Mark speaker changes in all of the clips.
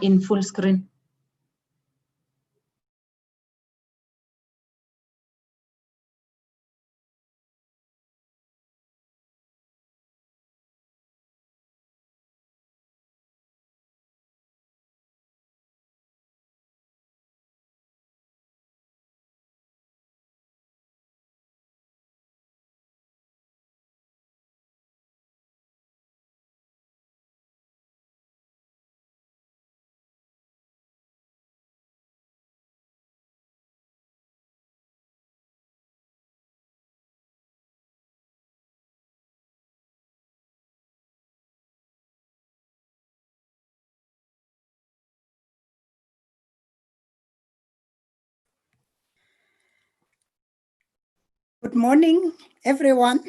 Speaker 1: in full screen.
Speaker 2: Good morning, everyone.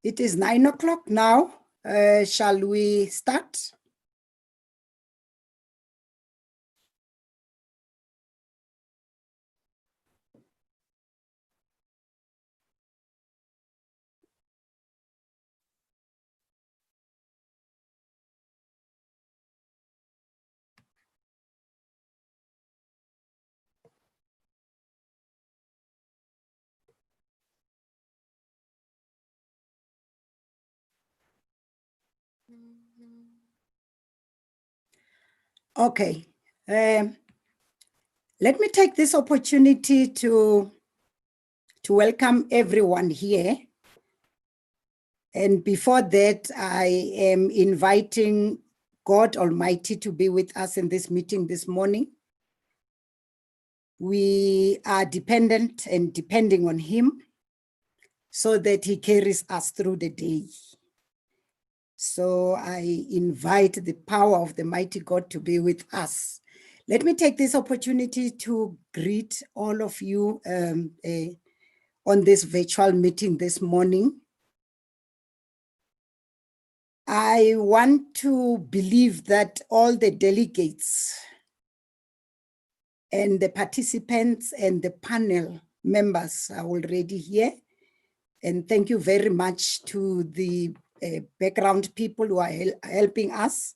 Speaker 2: It is 9 o'clock now. Shall we start? Okay. Let me take this opportunity to welcome everyone here. And before that, I am inviting God Almighty to be with us in this meeting this morning. We are dependent and depending on Him so that He carries us through the day. So I invite the power of the mighty God to be with us. Let me take this opportunity to greet all of you on this virtual meeting this morning. I want to believe that all the delegates and the participants and the panel members are already here. And thank you very much to the background people who are helping us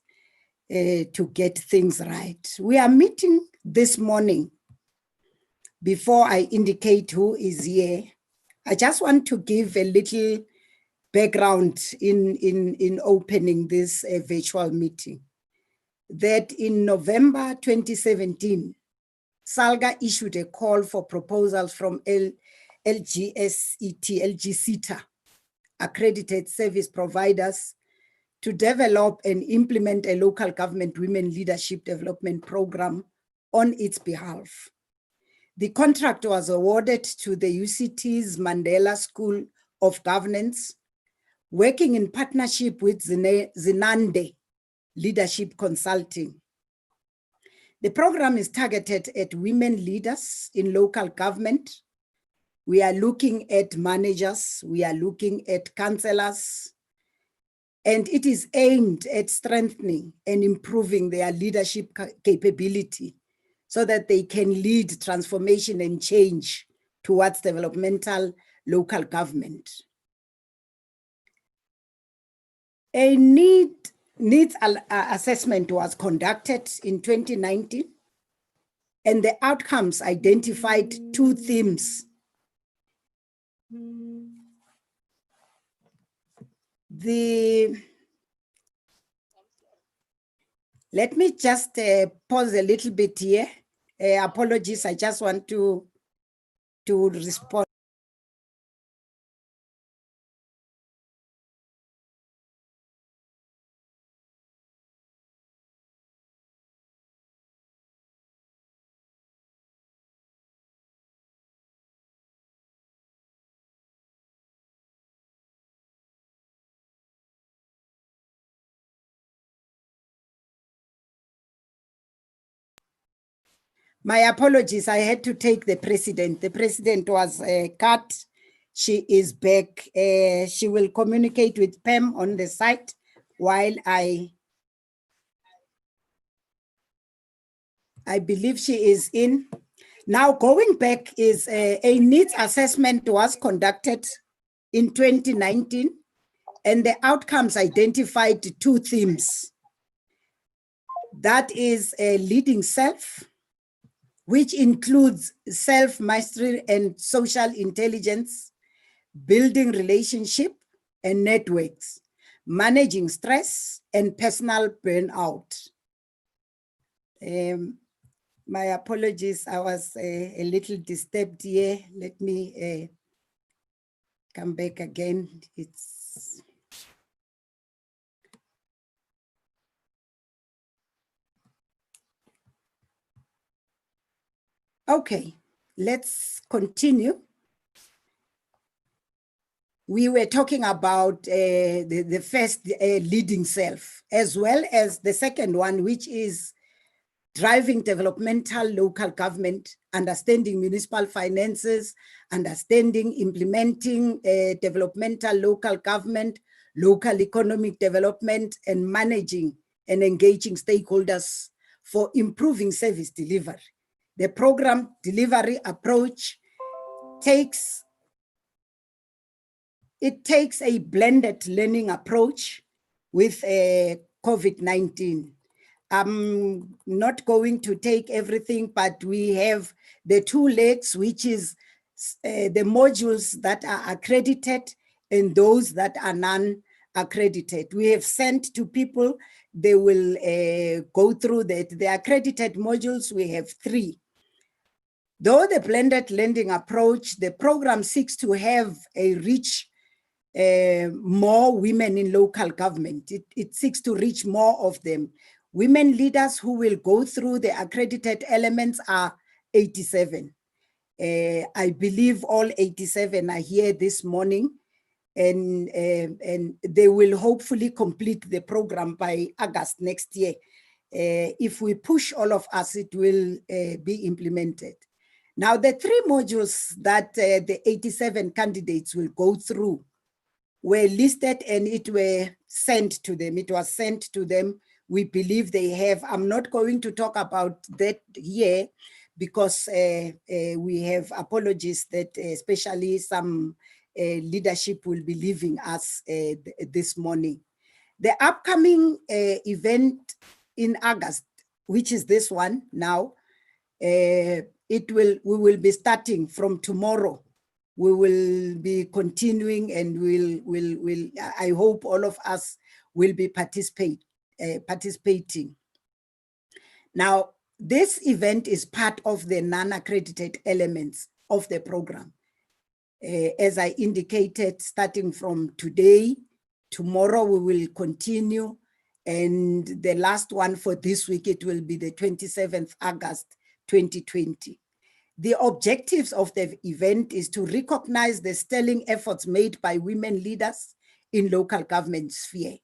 Speaker 2: to get things right. We are meeting this morning. Before I indicate who is here, I just want to give a little background in opening this virtual meeting. That in November 2017, SALGA issued a call for proposals from LGSETA, accredited service providers, to develop and implement a local government women leadership development program on its behalf. The contract was awarded to the UCT's Mandela School of Governance, working in partnership with Zenande Leadership Consulting. The program is targeted at women leaders in local government. We are looking at managers, we are looking at councillors, and it is aimed at strengthening and improving their leadership capability so that they can lead transformation and change towards developmental local government. A needs assessment was conducted in 2019, and the outcomes identified two themes. Let me just pause a little bit here. Apologies, I just want to respond. My apologies, I had to take the president. The president was cut. She is back. She will communicate with Pam on the site while I believe she is in. Now, going back is a needs assessment was conducted in 2019, and the outcomes identified two themes. That is a leading self, which includes self-mastery and social intelligence, building relationship and networks, managing stress and personal burnout. My apologies, I was a little disturbed here. Let me come back again. It's okay. Let's continue. We were talking about the first leading self, as well as the second one, which is driving developmental local government, understanding municipal finances, understanding implementing developmental local government, local economic development, and managing and engaging stakeholders for improving service delivery. The program delivery approach takes a blended learning approach with COVID-19. I'm not going to take everything, but we have the two legs, which is the modules that are accredited and those that are non-accredited. We have sent to people, they will go through that. The accredited modules, we have 3. Though the blended learning approach, the program seeks to have a reach more women in local government. It seeks to reach more of them. Women leaders who will go through the accredited elements are 87. I believe all 87 are here this morning, and they will hopefully complete the program by August next year. If we push all of us, it will be implemented. Now, the 3 modules that the 87 candidates will go through were listed and it were sent to them. It was sent to them. We believe they have. I'm not going to talk about that here because we have apologies that especially some leadership will be leaving us this morning. The upcoming event in August, which is this one now, we will be starting from tomorrow. We will be continuing, and I hope all of us will be participating. Now, this event is part of the non-accredited elements of the program. As I indicated, starting from today, tomorrow we will continue, and the last one for this week, it will be the 27th August 2020. The objectives of the event is to recognize the sterling efforts made by women leaders in local government sphere.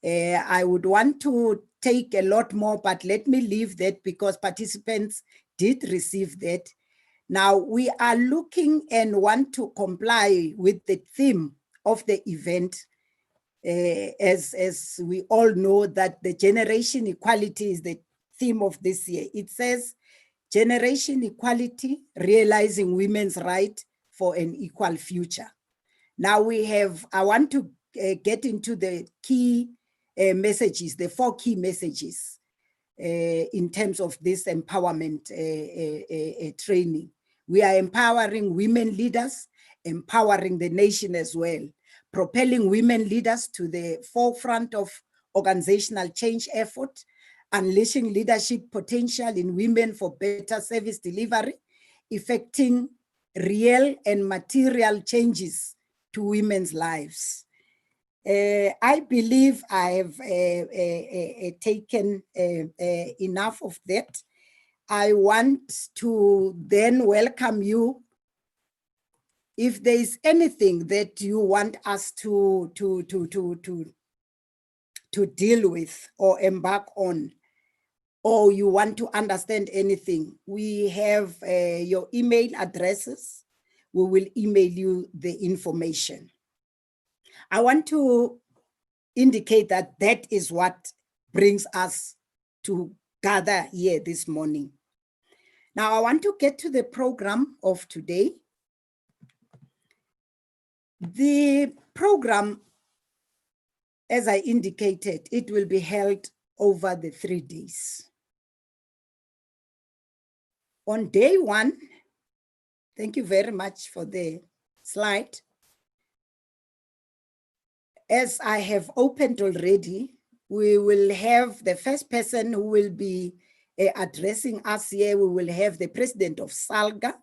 Speaker 2: I would want to take a lot more, but let me leave that because participants did receive that. Now we are looking and want to comply with the theme of the event. As we all know that the generation equality is the theme of this year. It says, generation equality, realizing women's right for an equal future. Now I want to get into the key messages, the 4 key messages in terms of this empowerment training. We are empowering women leaders, empowering the nation as well, propelling women leaders to the forefront of organizational change effort, unleashing leadership potential in women for better service delivery, effecting real and material changes to women's lives. I believe I have taken enough of that. I want to then welcome you. If there is anything that you want us to deal with or embark on, or you want to understand anything, we have your email addresses. We will email you the information. I want to indicate that that is what brings us to gather here this morning. Now I want to get to the program of today. The program, as I indicated, it will be held over the 3 days. On day 1, thank you very much for the slide. As I have opened already, we will have the first person who will be addressing us here. We will have the president of SALGA.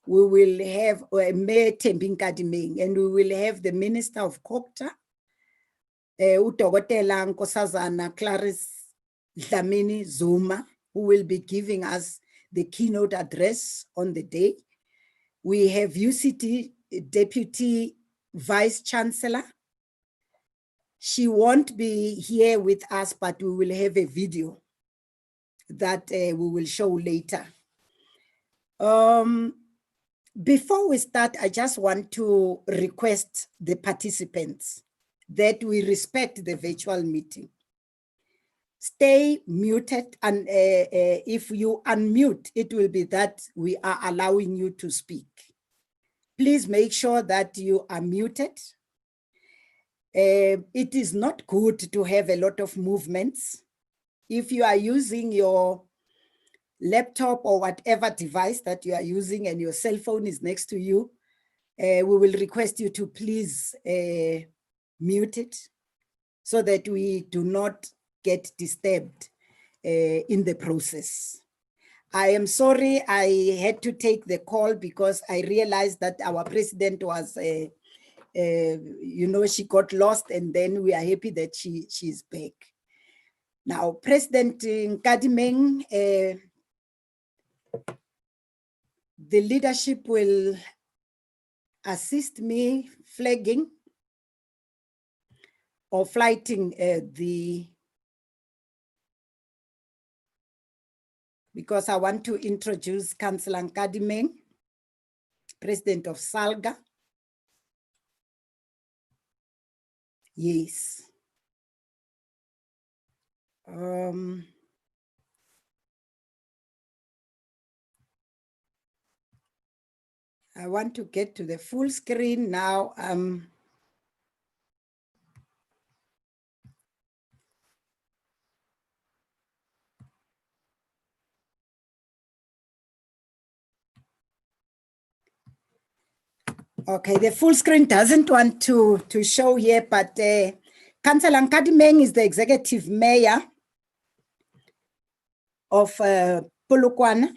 Speaker 2: We will have Mayor Thembi Nkadimeng, and we will have the Minister of COGTA, Udokotela Nkosazana Clarice Dlamini Zuma, who will be giving us the keynote address on the day. We have UCT Deputy Vice Chancellor. She won't be here with us, but we will have a video that we will show later. Before we start, I just want to request the participants that we respect the virtual meeting. Stay muted, and if you unmute, it will be that we are allowing you to speak. Please make sure that you are muted. It is not good to have a lot of movements. If you are using your laptop or whatever device that you are using and your cell phone is next to you, we will request you to please mute it so that we do not get disturbed in the process. I am sorry I had to take the call because I realized that our president was, she got lost, and then we are happy that she's back. Now, President Nkadimeng, the leadership will assist me flagging or flighting because I want to introduce Councillor Nkadimeng, President of SALGA. Yes. I want to get to the full screen now. Okay, the full screen doesn't want to show here, but Councillor Nkadimeng is the executive mayor of Polokwane.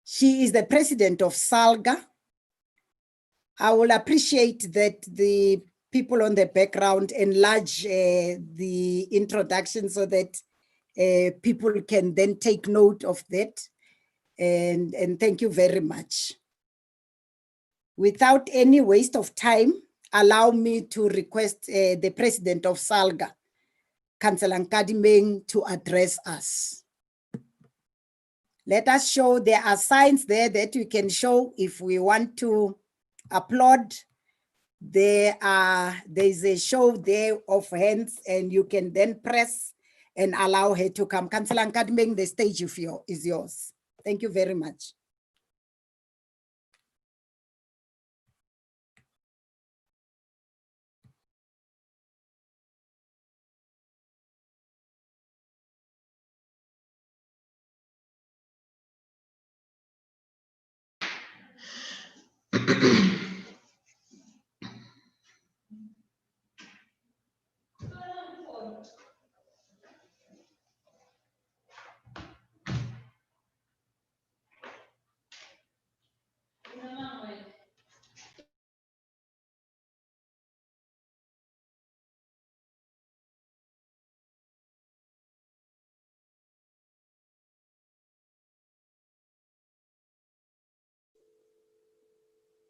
Speaker 2: She is the president of SALGA. I will appreciate that the people on the background enlarge the introduction so that people can then take note of that. And thank you very much. Without any waste of time, allow me to request the president of SALGA, Councillor Nkadimeng, to address us. Let us show, there are signs there that we can show if we want to applaud. There is a show there of hands, and you can then press and allow her to come. Councillor Nkadimeng, the stage is yours. Thank you very much.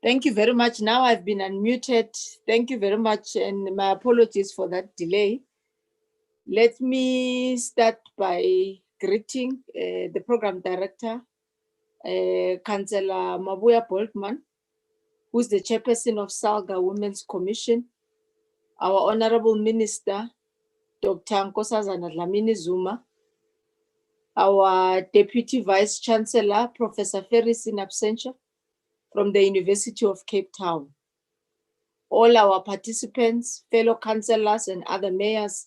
Speaker 1: Thank you very much. Now I've been unmuted. Thank you very much, and my apologies for that delay. Let me start by greeting the program director, Councillor Mabuya Boltman, who's the chairperson of SALGA Women's Commission, our Honorable Minister, Dr. Nkosazana Dlamini Zuma, our Deputy Vice Chancellor, Professor Ferris in absentia, from the University of Cape Town, all our participants, fellow councillors, and other mayors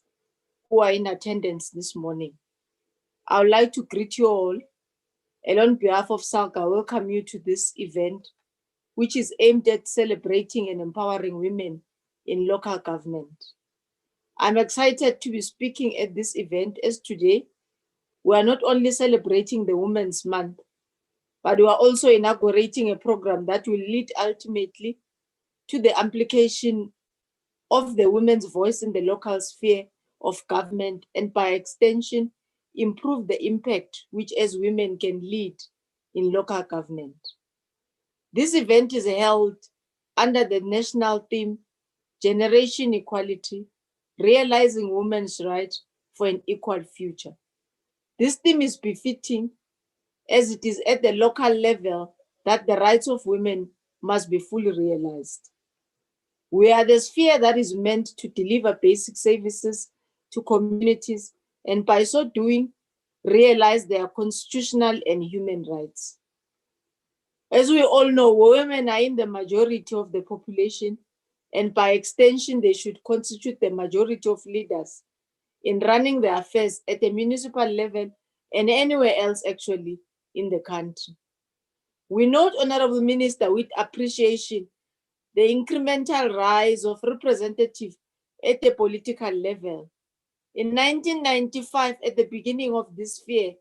Speaker 1: who are in attendance this morning. I would like to greet you all, and on behalf of SALGA, welcome you to this event, which is aimed at celebrating and empowering women in local government. I'm excited to be speaking at this event, as today we are not only celebrating the Women's Month, but we are also inaugurating a program that will lead ultimately to the amplification of the women's voice in the local sphere of government, and by extension, improve the impact which as women can lead in local government. This event is held under the national theme, Generation Equality, Realizing Women's Right for an Equal Future. This theme is befitting, as it is at the local level that the rights of women must be fully realized. We are the sphere that is meant to deliver basic services to communities, and by so doing, realize their constitutional and human rights. As we all know, women are in the majority of the population, and by extension, they should constitute the majority of leaders in running the affairs at the municipal level and anywhere else actually in the country. We note, Honorable Minister, with appreciation, the incremental rise of representatives at the political level. In 1995, at the beginning of this sphere,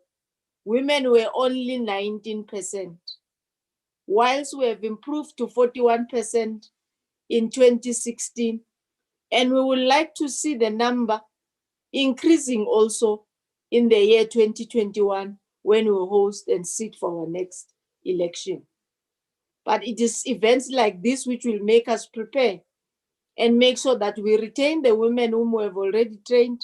Speaker 1: women were only 19%, whilst we have improved to 41% in 2016, and we would like to see the number increasing also in the year 2021 when we host and sit for our next election. But it is events like this which will make us prepare and make sure that we retain the women whom we have already trained,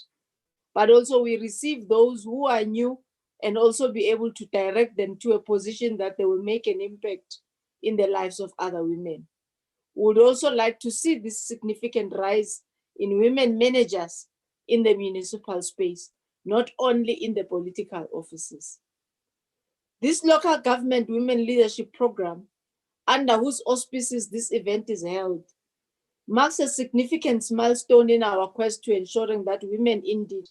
Speaker 1: but also we receive those who are new and also be able to direct them to a position that they will make an impact in the lives of other women. We would also like to see this significant rise in women managers in the municipal space, not only in the political offices. This local government women leadership program, under whose auspices this event is held, marks a significant milestone in our quest to ensuring that women indeed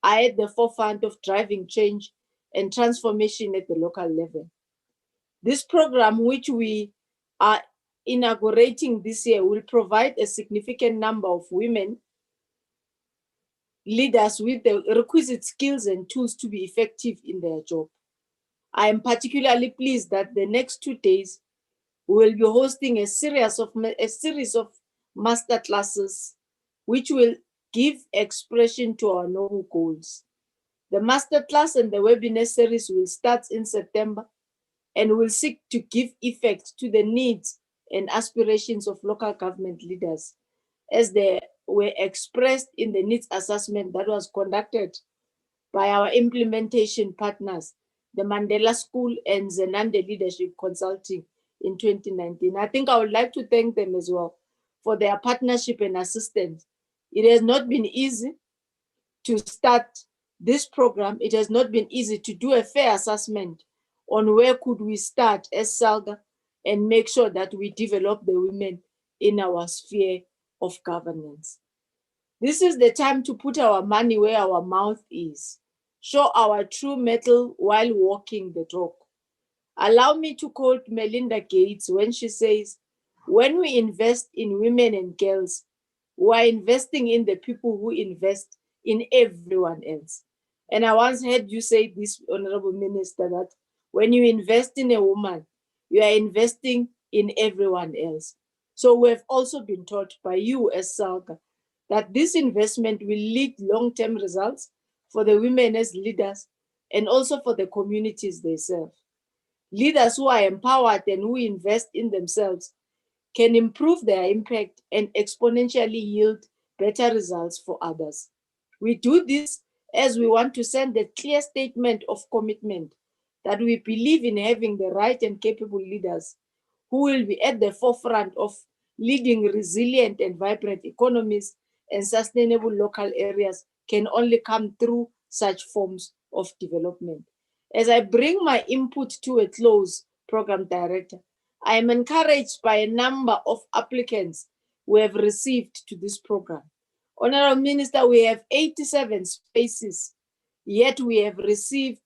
Speaker 1: are at the forefront of driving change and transformation at the local level. This program, which we are inaugurating this year, will provide a significant number of women leaders with the requisite skills and tools to be effective in their job. I am particularly pleased that the next 2 days we will be hosting a series of master classes which will give expression to our noble goals. The master class and the webinar series will start in September and will seek to give effect to the needs and aspirations of local government leaders as they were expressed in the needs assessment that was conducted by our implementation partners, the Mandela School and Zenande Leadership Consulting in 2019. I think I would like to thank them as well for their partnership and assistance. It has not been easy to start this program. It has not been easy to do a fair assessment on where could we start as SALGA and make sure that we develop the women in our sphere of governance. This is the time to put our money where our mouth is, show our true mettle while walking the talk. Allow me to quote Melinda Gates when she says, when we invest in women and girls, we are investing in the people who invest in everyone else. And I once heard you say this, Honorable Minister, that when you invest in a woman, you are investing in everyone else. So we have also been taught by you as SALGA that this investment will lead long-term results for the women as leaders and also for the communities they serve. Leaders who are empowered and who invest in themselves can improve their impact and exponentially yield better results for others. We do this as we want to send a clear statement of commitment that we believe in having the right and capable leaders who will be at the forefront of leading resilient and vibrant economies, and sustainable local areas can only come through such forms of development. As I bring my input to a close, Program Director, I am encouraged by a number of applicants we have received to this program. Honorable Minister, we have 87 spaces, yet we have received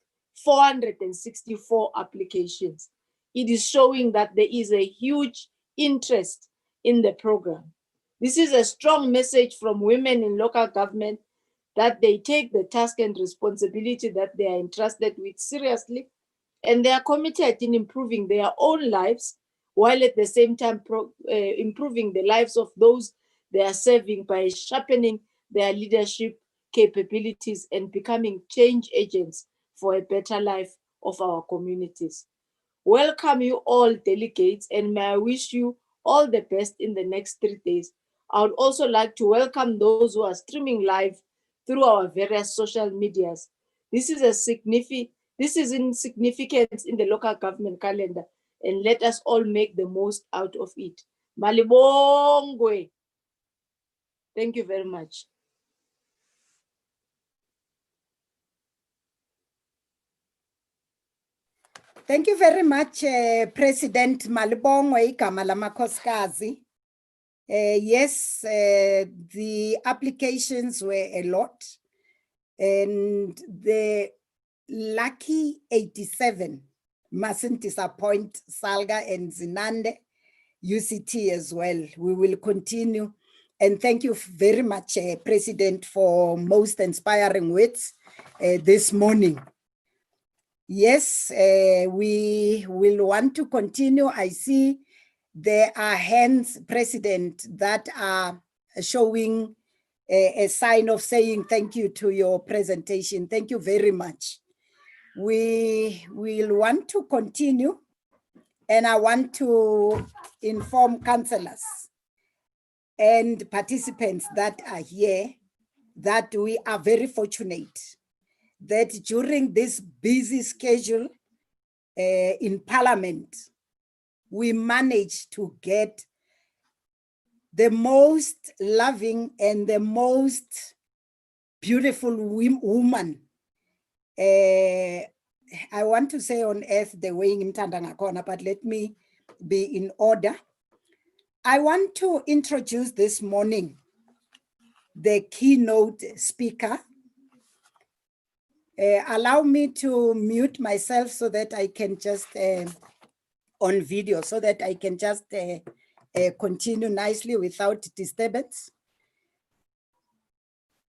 Speaker 1: 464 applications. It is showing that there is a huge interest in the program. This is a strong message from women in local government that they take the task and responsibility that they are entrusted with seriously, and they are committed in improving their own lives, while at the same time improving the lives of those they are serving by sharpening their leadership capabilities and becoming change agents for a better life of our communities. Welcome you all delegates, and may I wish you all the best in the next 3 days. I would also like to welcome those who are streaming live through our various social medias. This is in significance in the local government calendar, and let us all make the most out of it. Malibongwe. Thank you very much.
Speaker 2: Thank you very much, President Malibongwe igama lamakhosikazi. Yes, the applications were a lot, and the lucky 87 mustn't disappoint SALGA and Zenande, UCT as well. We will continue. And thank you very much, President, for most inspiring words this morning. Yes, we will want to continue. I see there are hands, President, that are showing a sign of saying thank you to your presentation. Thank you very much. We will want to continue, and I want to inform councillors and participants that are here that we are very fortunate that during this busy schedule in Parliament, we managed to get the most loving and the most beautiful woman. I want to say on earth the way in Tandangakona, but let me be in order. I want to introduce this morning the keynote speaker. Allow me to mute myself so that I can just on video, so that I can just continue nicely without disturbance.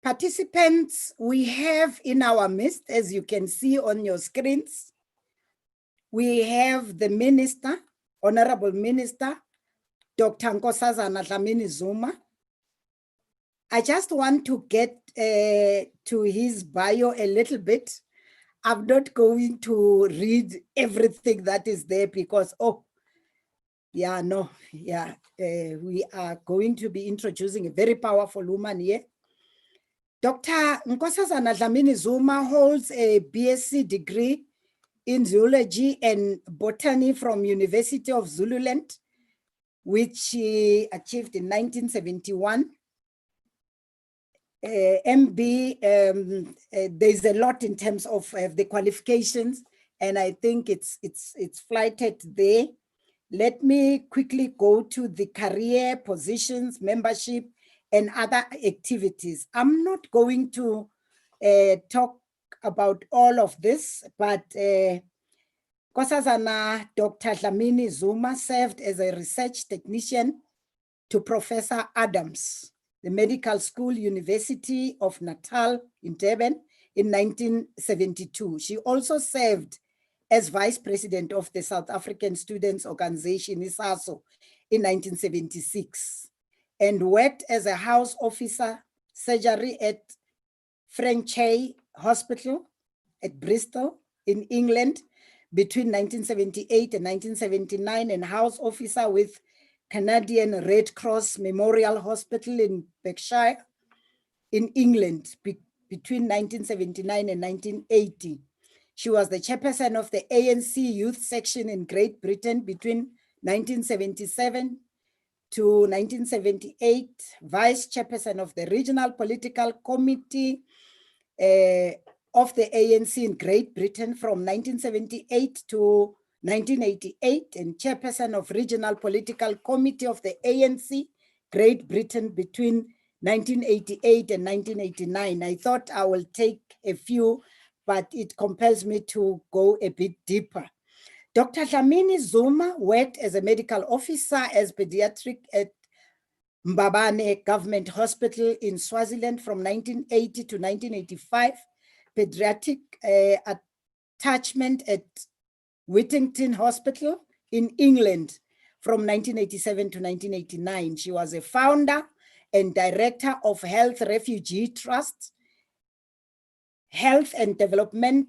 Speaker 2: Participants, we have in our midst, as you can see on your screens, we have the Minister, Honorable Minister, Dr. Nkosazana Dlamini-Zuma. I just want to get to his bio a little bit. I'm not going to read everything that is there because, we are going to be introducing a very powerful woman here. Dr. Nkosazana Dlamini-Zuma holds a BSc degree in zoology and botany from University of Zululand, which she achieved in 1971. MB, there's a lot in terms of the qualifications, and I think it's flighted there. Let me quickly go to the career, positions, membership, and other activities. I'm not going to talk about all of this, but Nkosazana Dr. Dlamini-Zuma served as a research technician to Professor Adams, the Medical School, University of Natal in Durban in 1972. She also served as Vice President of the South African Students' Organization, ISASO, in 1976, and worked as a house officer, surgery at Franchise Hospital at Bristol in England between 1978 and 1979, and house officer with Canadian Red Cross Memorial Hospital in Berkshire in England between 1979 and 1980. She was the chairperson of the ANC Youth Section in Great Britain between 1977 to 1978, vice chairperson of the Regional Political Committee of the ANC in Great Britain from 1978 to 1988, and chairperson of Regional Political Committee of the ANC, Great Britain, between 1988 and 1989. I thought I will take a few, but it compels me to go a bit deeper. Dr. Dlamini Zuma worked as a medical officer as pediatric at Mbabane Government Hospital in Swaziland from 1980 to 1985, pediatric attachment at Whittington Hospital in England from 1987 to 1989. She was a founder and director of Health Refugee Trust, Health and Development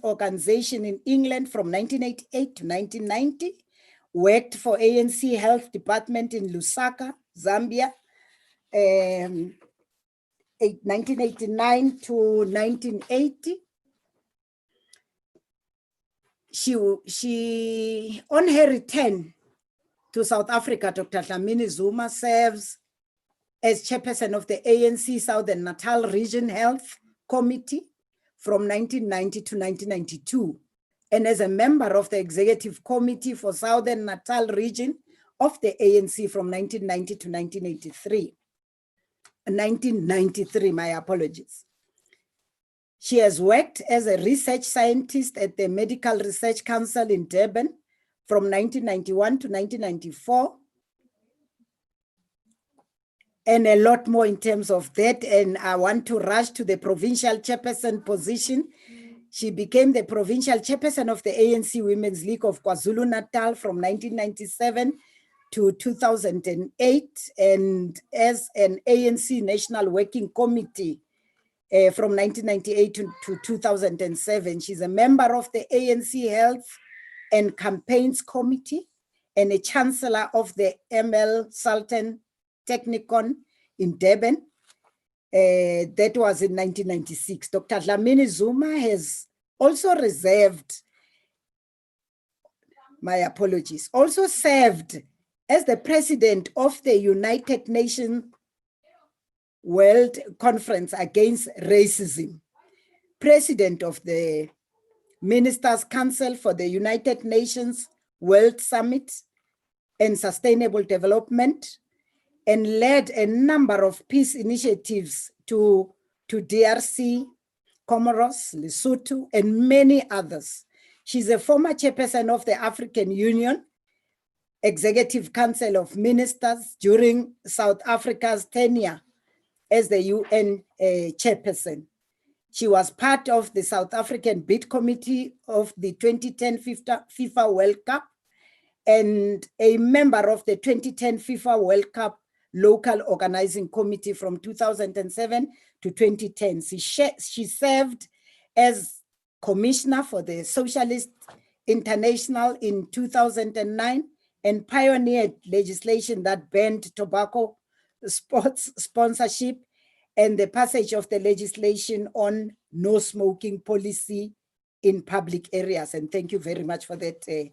Speaker 2: Organization in England from 1988 to 1990, worked for ANC Health Department in Lusaka, Zambia, 1989 to 1980. She, on her return to South Africa, Dr. Dlamini Zuma serves as chairperson of the ANC Southern Natal Region Health Committee from 1990 to 1992, and as a member of the Executive Committee for Southern Natal Region of the ANC from 1990 to 1983. 1993, my apologies. She has worked as a research scientist at the Medical Research Council in Durban from 1991 to 1994, and a lot more in terms of that. And I want to rush to the provincial chairperson position. She became the provincial chairperson of the ANC Women's League of KwaZulu-Natal from 1997 to 2008, and as an ANC National Working Committee from 1998 to 2007. She's a member of the ANC Health and Campaigns Committee and a chancellor of the ML Sultan Technikon in Durban. That was in 1996. Dr. Dlamini Zuma has also also served as the president of the United Nations World Conference Against Racism, president of the Ministers' Council for the United Nations World Summit and Sustainable Development, and led a number of peace initiatives to DRC, Comoros, Lesotho, and many others. She's a former chairperson of the African Union Executive Council of Ministers during South Africa's tenure as the UN chairperson. She was part of the South African bid committee of the 2010 FIFA World Cup and a member of the 2010 FIFA World Cup local organizing committee from 2007 to 2010. She served as commissioner for the Socialist International in 2009 and pioneered legislation that banned tobacco sports sponsorship and the passage of the legislation on no smoking policy in public areas. And thank you very much for that,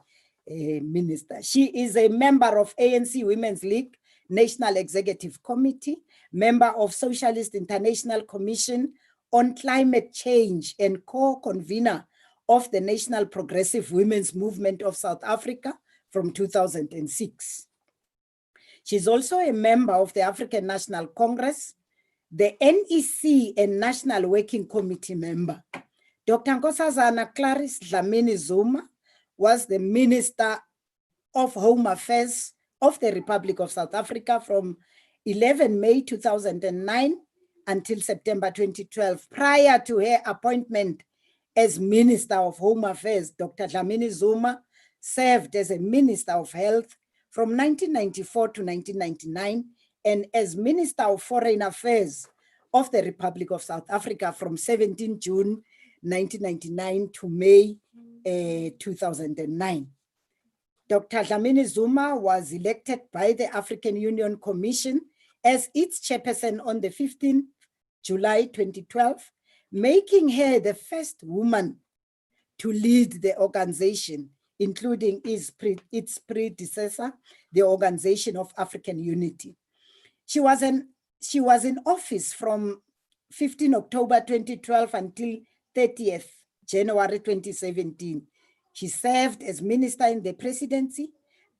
Speaker 2: Minister. She is a member of ANC Women's League National Executive Committee, member of Socialist International Commission on Climate Change, and co-convener of the National Progressive Women's Movement of South Africa from 2006. She's also a member of the African National Congress, the NEC and National Working Committee member. Dr. Nkosazana Clarice Dlamini Zuma was the Minister of Home Affairs of the Republic of South Africa from 11 May 2009 until September 2012. Prior to her appointment as Minister of Home Affairs, Dr. Dlamini Zuma served as a Minister of Health from 1994 to 1999 and as Minister of Foreign Affairs of the Republic of South Africa from 17 June 1999 to May 2009. Dr. Dlamini Zuma was elected by the African Union Commission as its chairperson on the 15th July 2012, making her the first woman to lead the organization, including its predecessor, the Organization of African Unity. She was in office from 15 October 2012 until 30th January 2017. She served as minister in the presidency,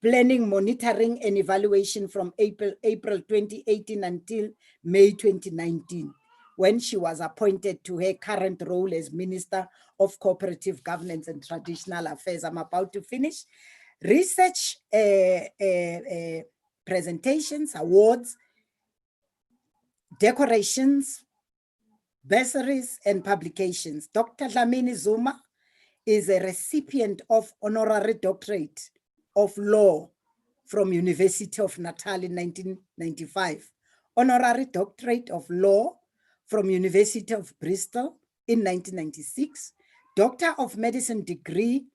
Speaker 2: planning, monitoring, and evaluation from April 2018 until May 2019, when she was appointed to her current role as Minister of Cooperative Governance and Traditional Affairs. I'm about to finish. Research, presentations, awards, decorations, bursaries, and publications. Dr. Dlamini Zuma is a recipient of Honorary Doctorate of Law from University of Natal in 1995, Honorary Doctorate of Law from University of Bristol in 1996, Doctor of Medicine degree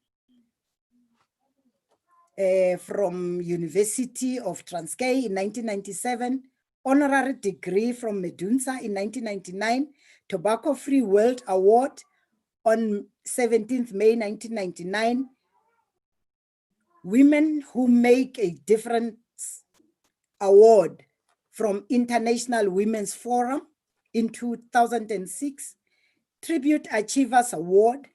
Speaker 2: from University of Transkei in 1997, honorary degree from Medunsa in 1999, Tobacco Free World Award on 17th May 1999, Women Who Make a Difference Award from International Women's Forum in 2006, Tribute Achievers Award,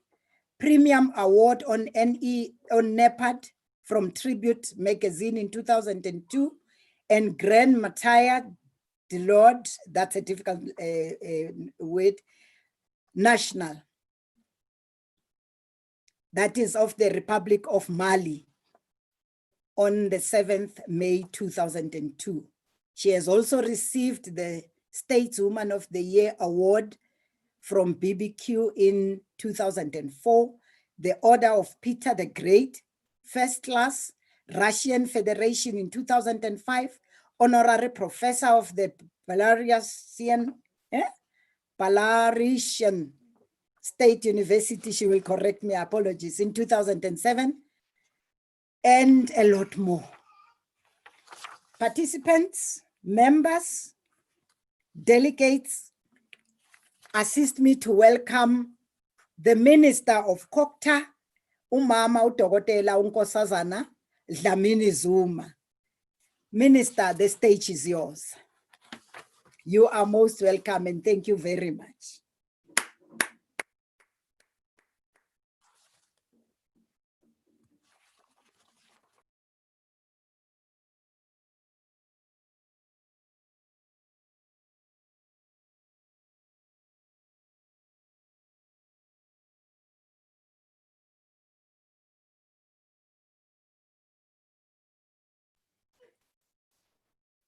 Speaker 2: Premium Award on NEPAD from Tribute Magazine in 2002, and Grand Mataya Delord, that's a difficult word, National, that is of the Republic of Mali, on the 7th May 2002. She has also received the Stateswoman of the Year Award from BBQ in 2004, the Order of Peter the Great, First Class, Russian Federation in 2005, Honorary Professor of the Belarusian State University, she will correct me, apologies, in 2007, and a lot more. Participants, members, delegates, assist me to welcome the Minister of COGTA, Umama Udokotela Unkosazana Dlamini Zuma. Minister, the stage is yours. You are most welcome and thank you very much.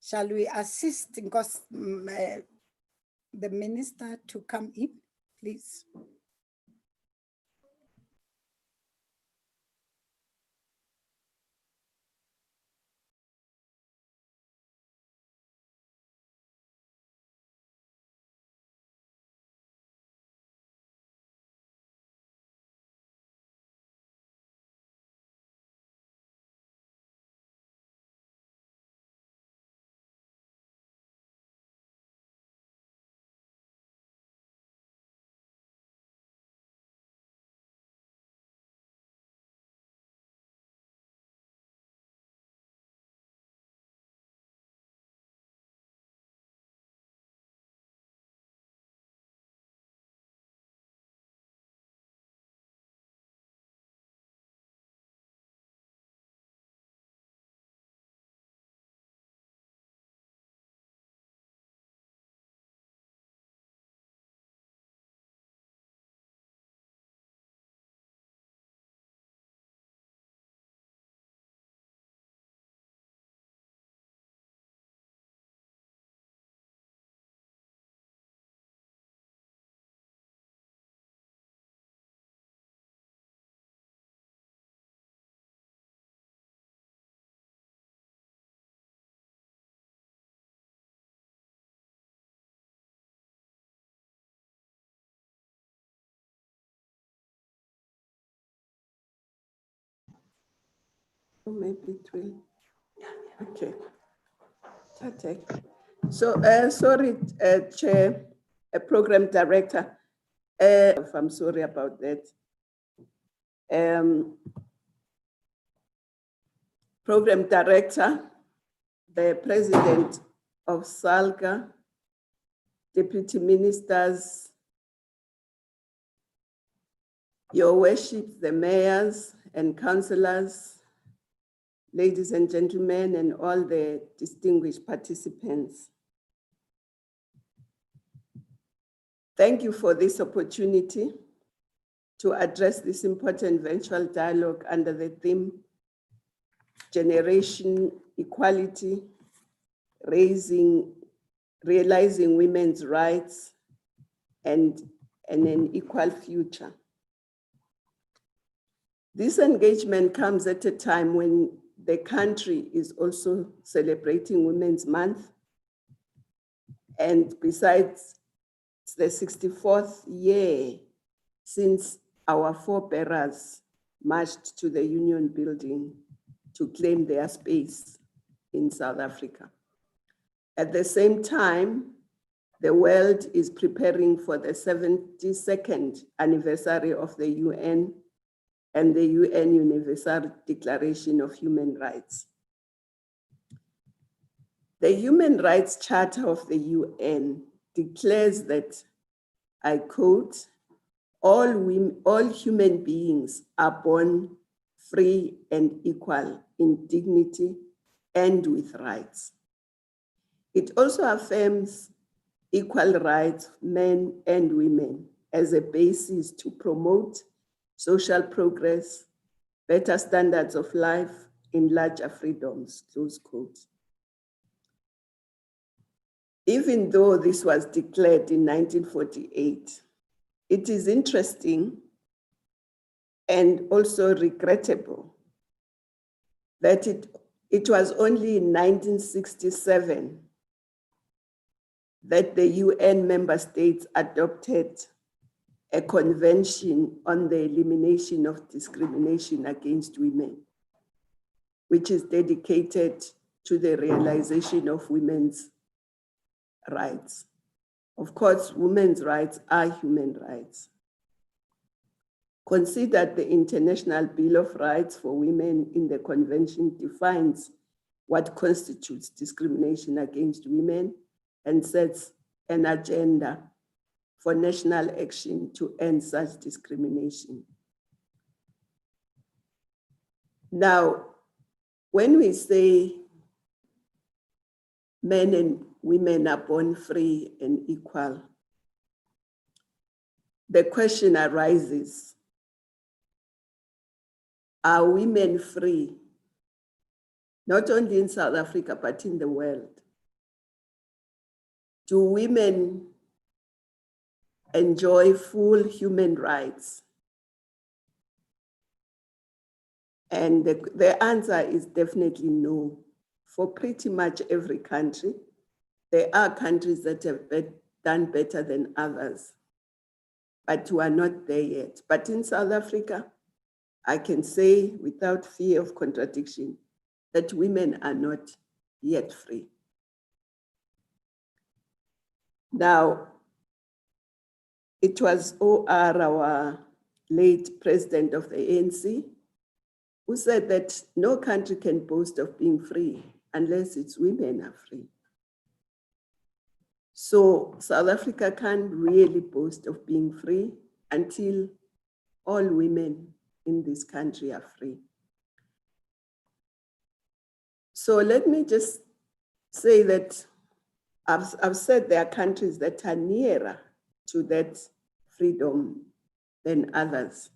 Speaker 2: Shall we assist the minister to come in, please?
Speaker 3: Maybe it will. Okay. So, sorry, Chair, Program Director. I'm sorry about that. Program Director, the President of SALGA, deputy ministers, your worships, the mayors and councillors, ladies and gentlemen, and all the distinguished participants. Thank you for this opportunity to address this important virtual dialogue under the theme Generation Equality, Realizing Women's Rights and an Equal Future. This engagement comes at a time when the country is also celebrating Women's Month. And besides, it's the 64th year since our forebearers marched to the Union Building to claim their space in South Africa. At the same time, the world is preparing for the 72nd anniversary of the UN and the UN Universal Declaration of Human Rights. The Human Rights Charter of the UN declares that, I quote, all human beings are born free and equal in dignity and with rights. It also affirms equal rights of men and women as a basis to promote social progress, better standards of life, and larger freedoms, close quote. Even though this was declared in 1948, it is interesting and also regrettable that it was only in 1967 that the UN member states adopted a convention on the elimination of discrimination against women, which is dedicated to the realization of women's rights. Of course, women's rights are human rights. Consider the International Bill of Rights for Women in the convention defines what constitutes discrimination against women and sets an agenda for national action to end such discrimination. Now, when we say men and women are born free and equal, the question arises, are women free, not only in South Africa, but in the world? Do women enjoy full human rights? And the answer is definitely no. For pretty much every country, there are countries that have done better than others, but we are not there yet. But in South Africa, I can say without fear of contradiction that women are not yet free. Now, it was OR, our late president of the ANC, who said that no country can boast of being free unless its women are free. So South Africa can't really boast of being free until all women in this country are free. So let me just say that I've said there are countries that are nearer to that freedom than others.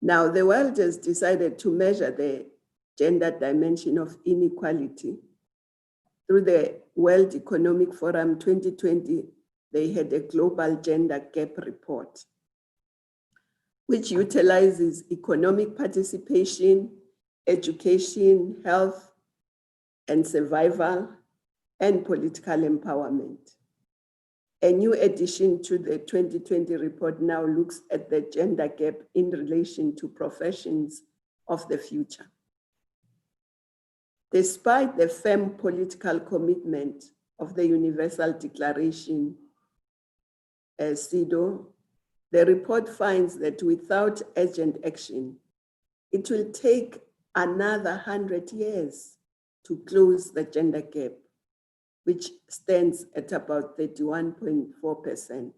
Speaker 3: Now, the world has decided to measure the gender dimension of inequality. Through the World Economic Forum 2020, they had a global gender gap report, which utilizes economic participation, education, health, and survival, and political empowerment. A new addition to the 2020 report now looks at the gender gap in relation to professions of the future. Despite the firm political commitment of the Universal Declaration, CEDAW, the report finds that without urgent action, it will take another 100 years to close the gender gap. which stands at about 31.4%.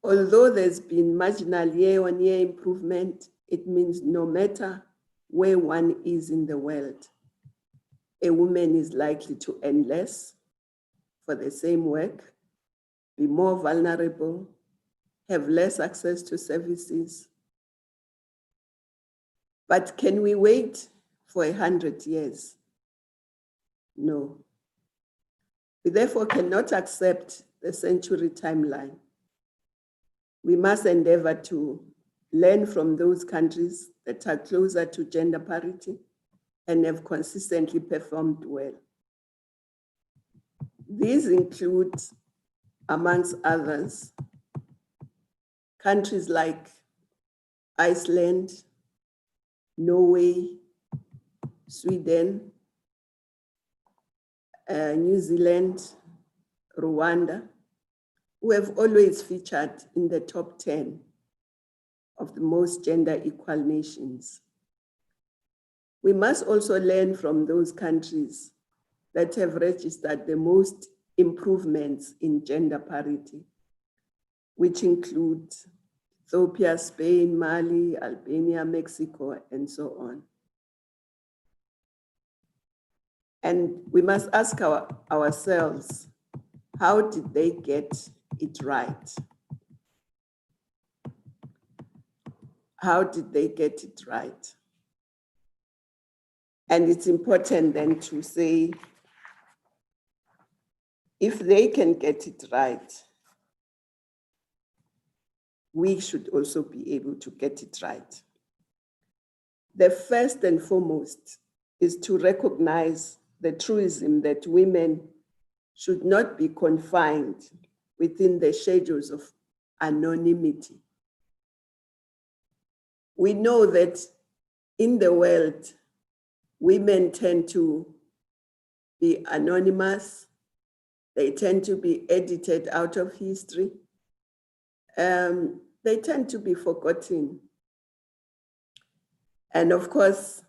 Speaker 3: Although there's been marginal year-on-year improvement, it means no matter where one is in the world, a woman is likely to earn less for the same work, be more vulnerable, have less access to services. But can we wait for 100 years? No. We therefore cannot accept the century timeline. We must endeavor to learn from those countries that are closer to gender parity and have consistently performed well. These include, amongst others, countries like Iceland, Norway, Sweden, New Zealand, Rwanda, who have always featured in the top 10 of the most gender equal nations. We must also learn from those countries that have registered the most improvements in gender parity, which include Ethiopia, Spain, Mali, Albania, Mexico, and so on. And we must ask ourselves, how did they get it right? How did they get it right? And it's important then to say, if they can get it right, we should also be able to get it right. The first and foremost is to recognize the truism that women should not be confined within the schedules of anonymity. We know that in the world, women tend to be anonymous. They tend to be edited out of history. They tend to be forgotten. And of course,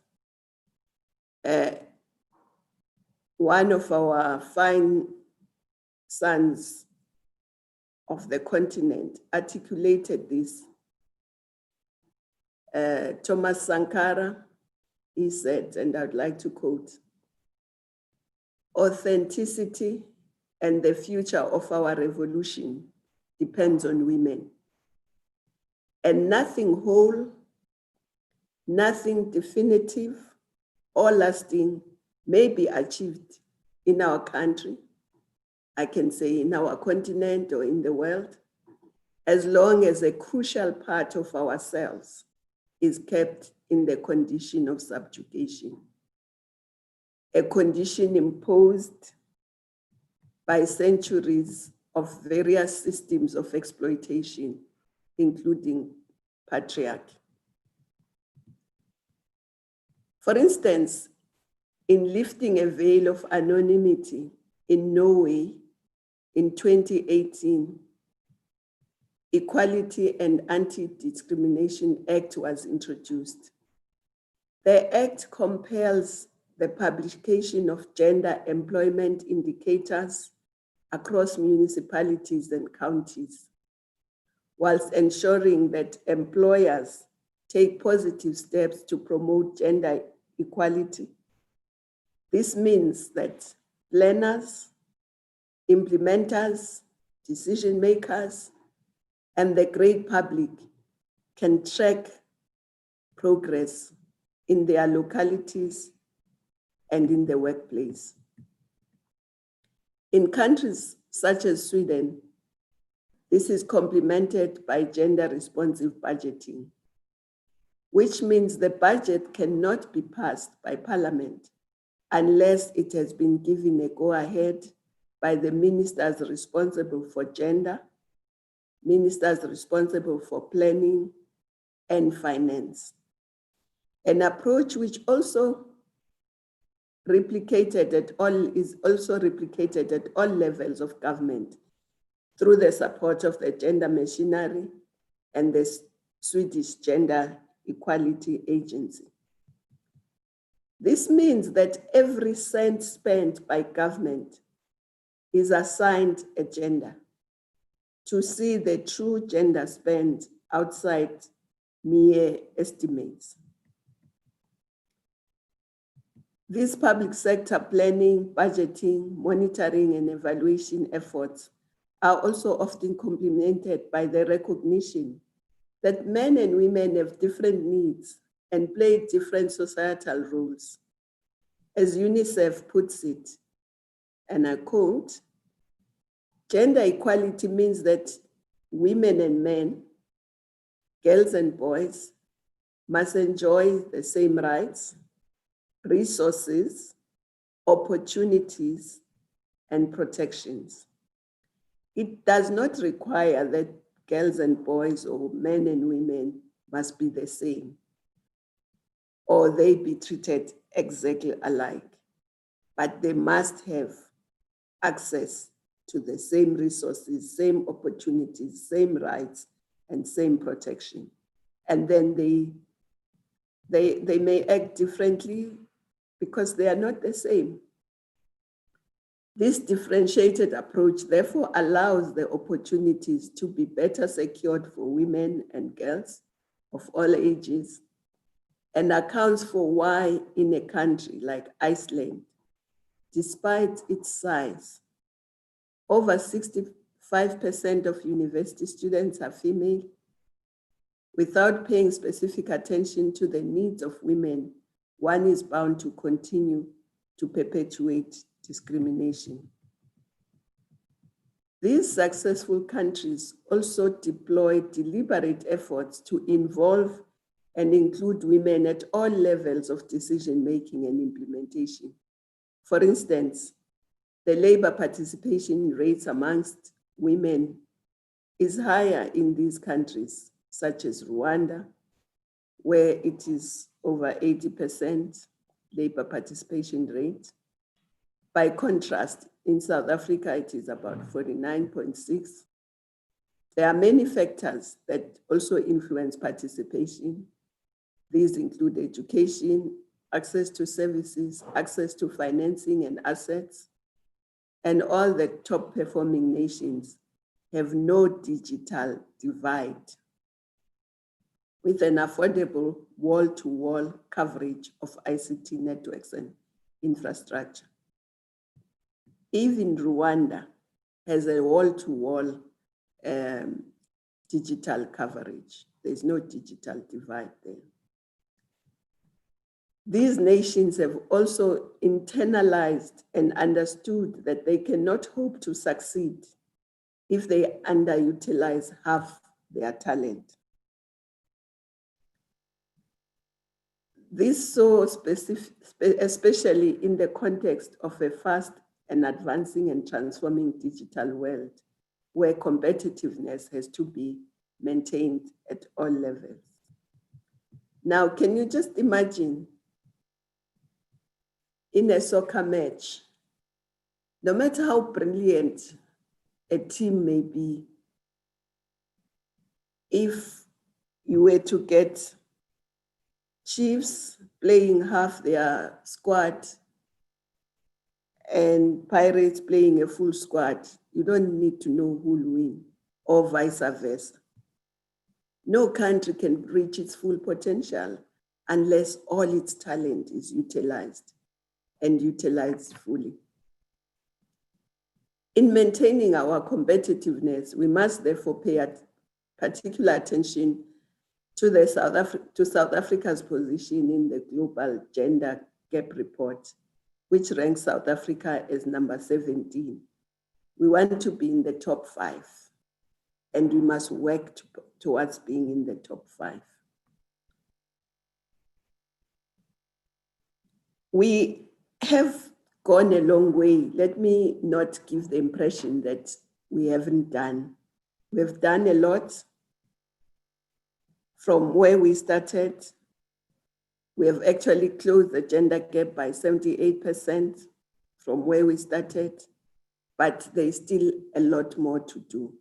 Speaker 3: one of our fine sons of the continent articulated this. Thomas Sankara, he said, and I'd like to quote, "Authenticity and the future of our revolution depends on women. And nothing whole, nothing definitive or lasting may be achieved in our country, I can say in our continent or in the world, as long as a crucial part of ourselves is kept in the condition of subjugation, a condition imposed by centuries of various systems of exploitation, including patriarchy." For instance, in lifting a veil of anonymity in Norway in 2018, Equality and Anti-Discrimination Act was introduced. The act compels the publication of gender employment indicators across municipalities and counties, whilst ensuring that employers take positive steps to promote gender equality. This means that planners, implementers, decision makers, and the great public can track progress in their localities and in the workplace. In countries such as Sweden, this is complemented by gender-responsive budgeting, which means the budget cannot be passed by Parliament unless it has been given a go-ahead by the ministers responsible for gender, ministers responsible for planning and finance. An approach which is also replicated at all levels of government through the support of the gender machinery and the Swedish Gender Equality Agency. This means that every cent spent by government is assigned a gender to see the true gender spend outside mere estimates. These public sector planning, budgeting, monitoring, and evaluation efforts are also often complemented by the recognition that men and women have different needs and play different societal roles. As UNICEF puts it, and I quote, "Gender equality means that women and men, girls and boys, must enjoy the same rights, resources, opportunities, and protections. It does not require that girls and boys or men and women must be the same or they be treated exactly alike, but they must have access to the same resources, same opportunities, same rights, and same protection. And then they may act differently because they are not the same. This differentiated approach therefore allows the opportunities to be better secured for women and girls of all ages and accounts for why in a country like Iceland, despite its size, over 65% of university students are female. Without paying specific attention to the needs of women, one is bound to continue to perpetuate discrimination. These successful countries also deploy deliberate efforts to involve and include women at all levels of decision-making and implementation. For instance, the labor participation rates amongst women is higher in these countries, such as Rwanda, where it is over 80% labor participation rate. By contrast, in South Africa, it is about 49.6. There are many factors that also influence participation. These include education, access to services, access to financing and assets, and all the top performing nations have no digital divide with an affordable wall-to-wall coverage of ICT networks and infrastructure. Even Rwanda has a wall-to-wall digital coverage. There's no digital divide there. These nations have also internalized and understood that they cannot hope to succeed if they underutilize half their talent. This so specific, especially in the context of a fast and advancing and transforming digital world, where competitiveness has to be maintained at all levels. Now, can you just imagine in a soccer match, no matter how brilliant a team may be, if you were to get Chiefs playing half their squad and Pirates playing a full squad, you don't need to know who will win, or vice versa. No country can reach its full potential unless all its talent is utilized and utilized fully. In maintaining our competitiveness, we must therefore pay particular attention to South Africa's position in the Global Gender Gap Report, which ranks South Africa as number 17. We want to be in the top 5, and we must work towards being in the top 5. We have gone a long way. Let me not give the impression that we haven't done. We've done a lot. From where we started, we have actually closed the gender gap by 78% from where we started, but there's still a lot more to do.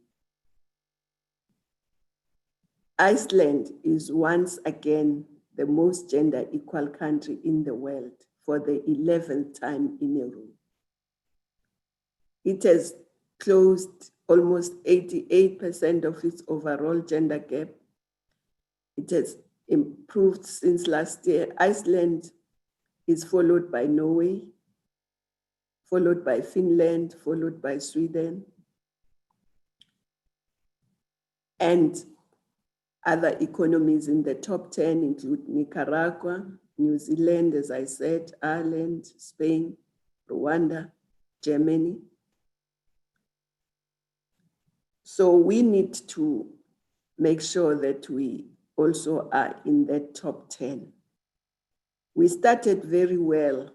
Speaker 3: Iceland is once again the most gender equal country in the world for the 11th time in a row. It has closed almost 88% of its overall gender gap. It has improved since last year. Iceland is followed by Norway, followed by Finland, followed by Sweden, and other economies in the top 10 include Nicaragua, New Zealand, as I said, Ireland, Spain, Rwanda, Germany. So we need to make sure that we also are in that top 10. We started very well,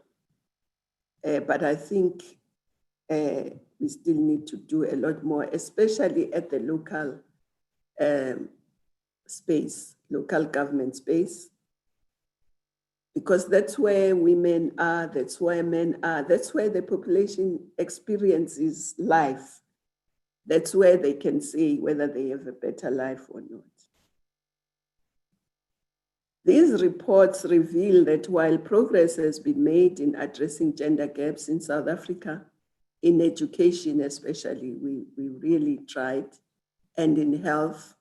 Speaker 3: but I think we still need to do a lot more, especially at the local space, local government space, because that's where women are, that's where men are, that's where the population experiences life. That's where they can say whether they have a better life or not. These reports reveal that while progress has been made in addressing gender gaps in South Africa, in education especially, we really tried, and in health,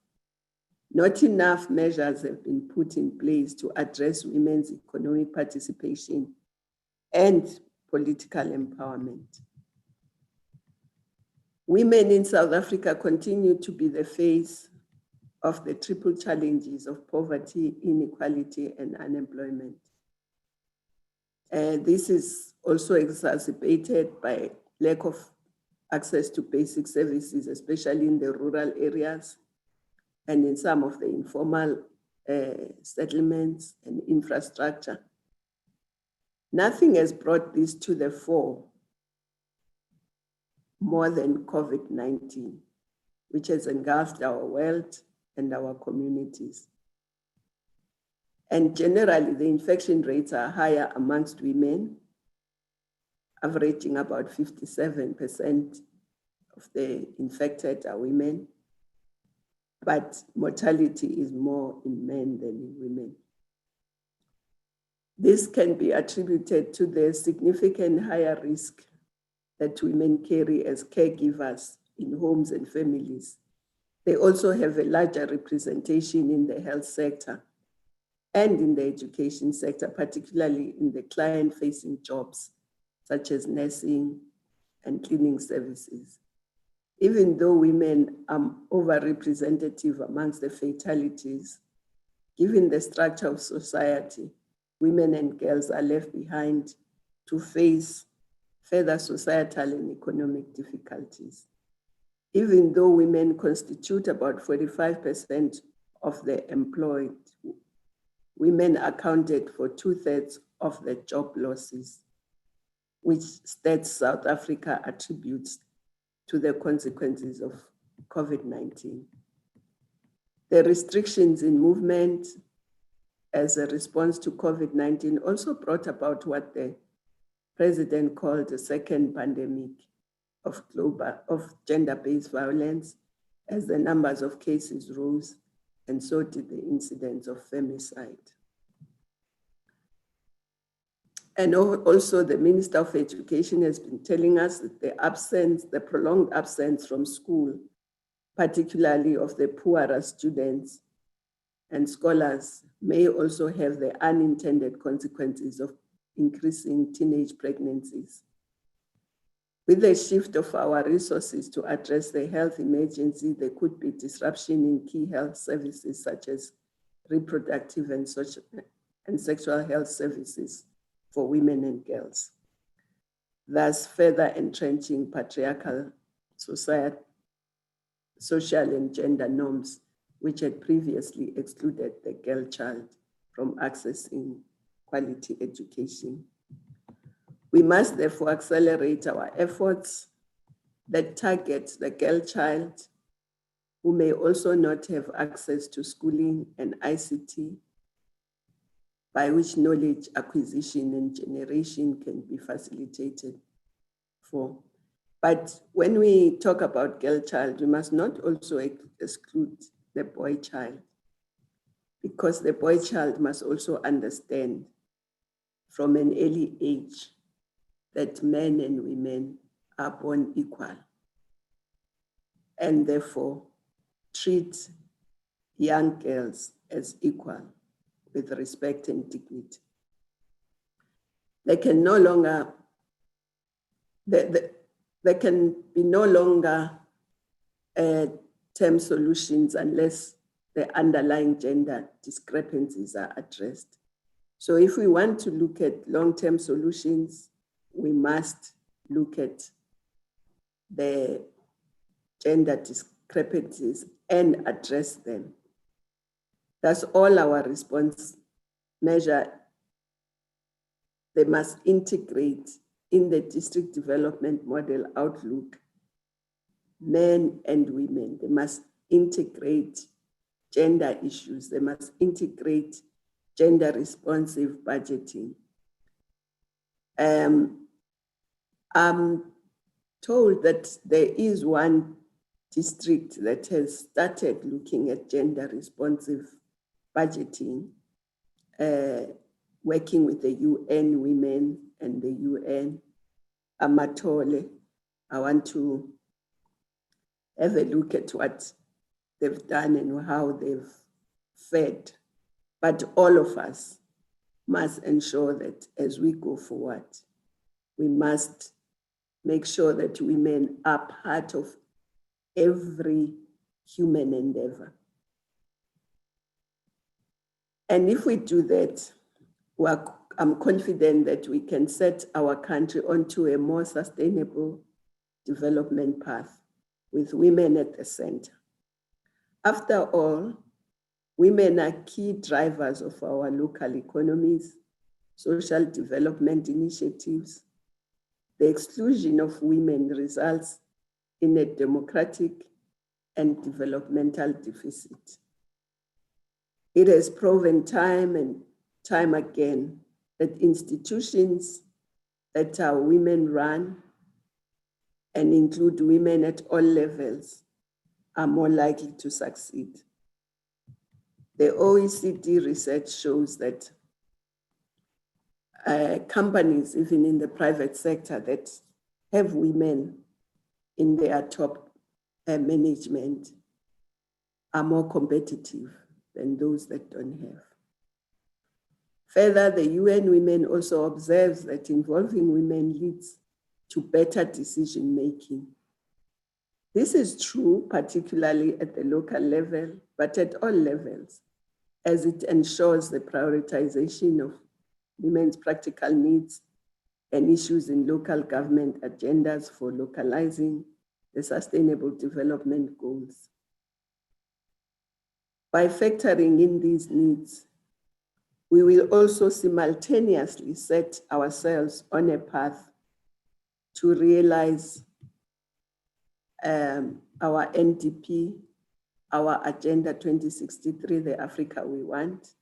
Speaker 3: not enough measures have been put in place to address women's economic participation and political empowerment. Women in South Africa continue to be the face of the triple challenges of poverty, inequality, and unemployment. This is also exacerbated by lack of access to basic services, especially in the rural areas and in some of the informal settlements and infrastructure. Nothing has brought this to the fore more than COVID-19, which has engulfed our world and our communities. And generally, the infection rates are higher amongst women, averaging about 57% of the infected are women, but mortality is more in men than in women. This can be attributed to the significant higher risk that women carry as caregivers in homes and families. They also have a larger representation in the health sector and in the education sector, particularly in the client-facing jobs, such as nursing and cleaning services. Even though women are overrepresentative amongst the fatalities, given the structure of society, women and girls are left behind to face further societal and economic difficulties. Even though women constitute about 45% of the employed, women accounted for 2/3 of the job losses, which Stats South Africa attributes to the consequences of COVID-19. The restrictions in movement as a response to COVID-19 also brought about what the president called the second pandemic of gender-based violence, as the numbers of cases rose, and so did the incidence of femicide. And also the Minister of Education has been telling us that the prolonged absence from school, particularly of the poorer students and scholars, may also have the unintended consequences of increasing teenage pregnancies. With the shift of our resources to address the health emergency, there could be disruption in key health services such as reproductive and sexual health services for women and girls, thus further entrenching patriarchal social and gender norms, which had previously excluded the girl child from accessing quality education. We must therefore accelerate our efforts that target the girl child, who may also not have access to schooling and ICT, by which knowledge acquisition and generation can be facilitated for. But when we talk about girl child, we must not also exclude the boy child. because the boy child must also understand from an early age that men and women are born equal, and therefore treat young girls as equal with respect and dignity. There can no longer, there can be no longer term solutions unless the underlying gender discrepancies are addressed. So if we want to look at long-term solutions, we must look at the gender discrepancies and address them. That's all our response measure. They must integrate in the district development model outlook men and women. They must integrate gender issues. They must integrate gender responsive budgeting. I'm told that there is one district that has started looking at gender responsive budgeting, working with the UN Women and the UN. Amatole, I want to have a look at what they've done and how they've fed. But all of us must ensure that as we go forward, we must make sure that women are part of every human endeavor. And if we do that, I'm confident that we can set our country onto a more sustainable development path with women at the center. After all, women are key drivers of our local economies, social development initiatives. The exclusion of women results in a democratic and developmental deficit. It has proven time and time again that institutions that are women-run and include women at all levels are more likely to succeed. The OECD research shows that companies, even in the private sector, that have women in their top management are more competitive than those that don't have. Further, the UN Women also observes that involving women leads to better decision-making. This is true, particularly at the local level, but at all levels, as it ensures the prioritization of women's practical needs and issues in local government agendas for localizing the Sustainable Development Goals. By factoring in these needs, we will also simultaneously set ourselves on a path to realize our NDP, our Agenda 2063, the Africa we want,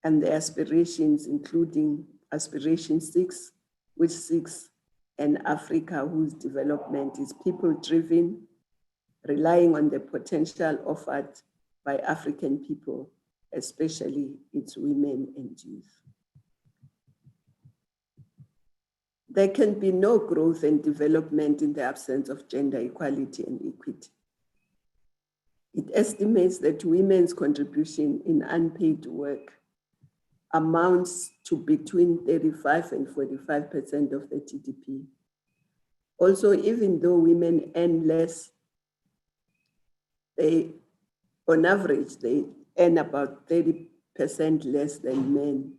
Speaker 3: and the aspirations, including Aspiration 6, which seeks an Africa whose development is people-driven, relying on the potential offered by African people, especially its women and youth. There can be no growth and development in the absence of gender equality and equity. It estimates that women's contribution in unpaid work amounts to between 35 and 45% of the GDP. Also, even though women earn less, on average, they earn about 30% less than men,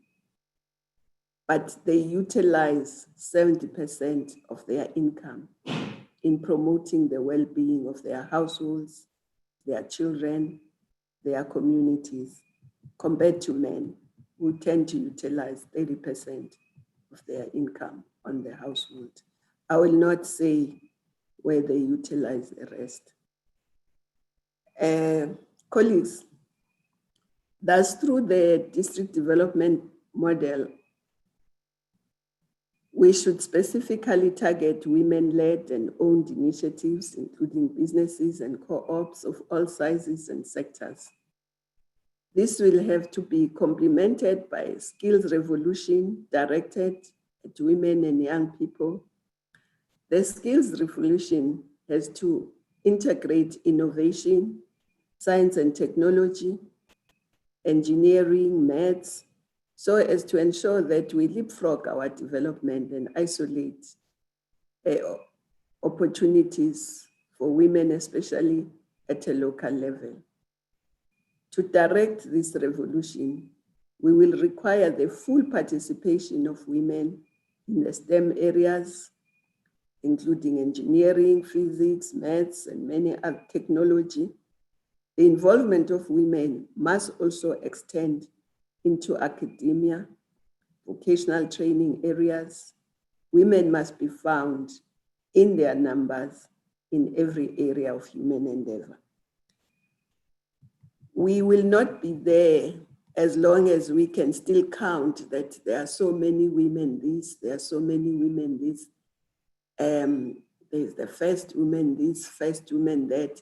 Speaker 3: but they utilize 70% of their income in promoting the well-being of their households, their children, their communities, compared to men who tend to utilize 30% of their income on the household. I will not say where they utilize the rest. Colleagues, thus through the district development model, we should specifically target women-led and owned initiatives, including businesses and co-ops of all sizes and sectors. This will have to be complemented by skills revolution directed at women and young people. The skills revolution has to integrate innovation, science and technology, engineering, maths, so as to ensure that we leapfrog our development and isolate opportunities for women, especially at a local level. To direct this revolution, we will require the full participation of women in the STEM areas, including engineering, physics, maths, and many other technology. The involvement of women must also extend into academia, vocational training areas. Women must be found in their numbers in every area of human endeavor. We will not be there as long as we can still count that there are so many women this, there are so many women this. There's the first woman this, first woman that.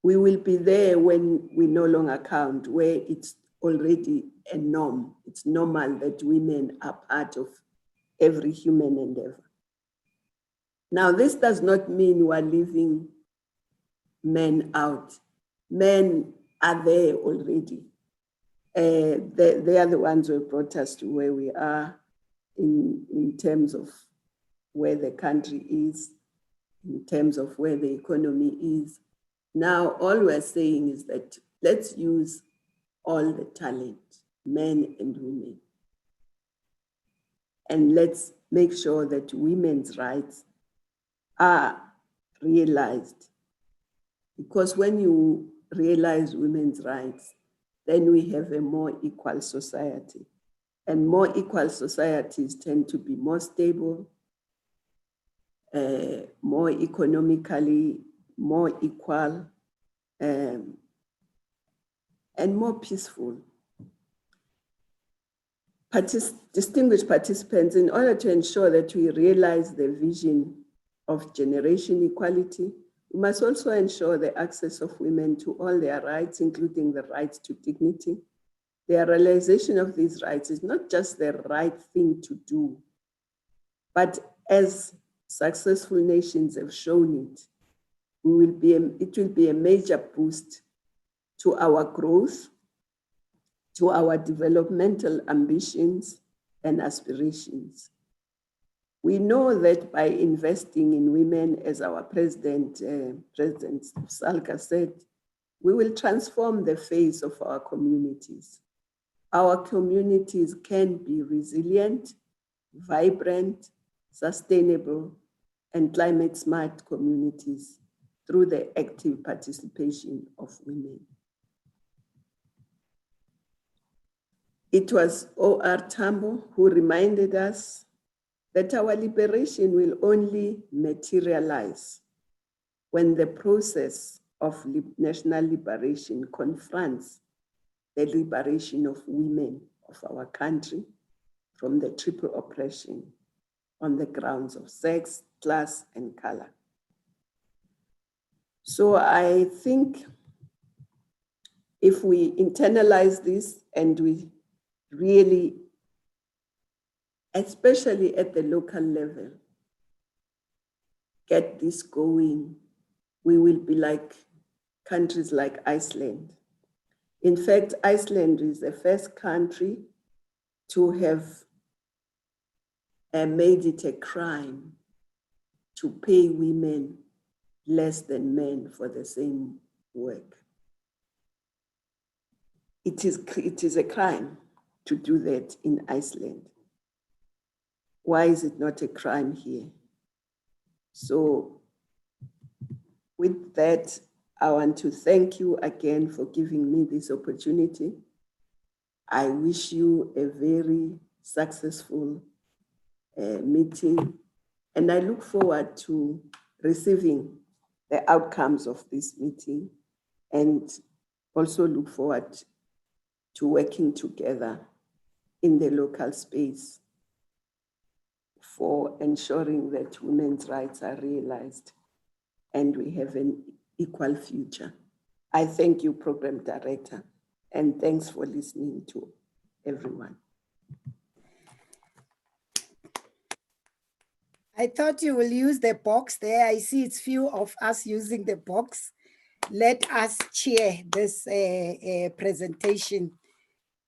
Speaker 3: We will be there when we no longer count, where it's already a norm. It's normal that women are part of every human endeavor. Now, this does not mean we're leaving men out. Men are there already. They are the ones who brought us to where we are in terms of where the country is, in terms of where the economy is. Now, all we're saying is that let's use all the talent, men and women, and let's make sure that women's rights are realized. Because when you realize women's rights, then we have a more equal society. And more equal societies tend to be more stable, more economically, more equal, and more peaceful. Distinguished participants, in order to ensure that we realize the vision of generation equality, we must also ensure the access of women to all their rights, including the rights to dignity. The realization of these rights is not just the right thing to do, but as successful nations have shown it, it will be a major boost to our growth, to our developmental ambitions and aspirations. We know that by investing in women, as our President SALGA said, we will transform the face of our communities. Our communities can be resilient, vibrant, sustainable, and climate smart communities through the active participation of women. It was O.R. Tambo who reminded us that our liberation will only materialize when the process of national liberation confronts the liberation of women of our country from the triple oppression on the grounds of sex, class, and color. So I think if we internalize this and we really, especially at the local level, get this going, we will be like countries like Iceland. In fact, Iceland is the first country to have made it a crime to pay women less than men for the same work. It is a crime to do that in Iceland. Why is it not a crime here? So with that, I want to thank you again for giving me this opportunity. I wish you a very successful meeting, and I look forward to receiving the outcomes of this meeting, and also look forward to working together in the local space for ensuring that women's rights are realized and we have an equal future. I thank you, Program Director, And thanks for listening to everyone.
Speaker 2: I thought you will use the box there. I see it's few of us using the box. Let us cheer this presentation.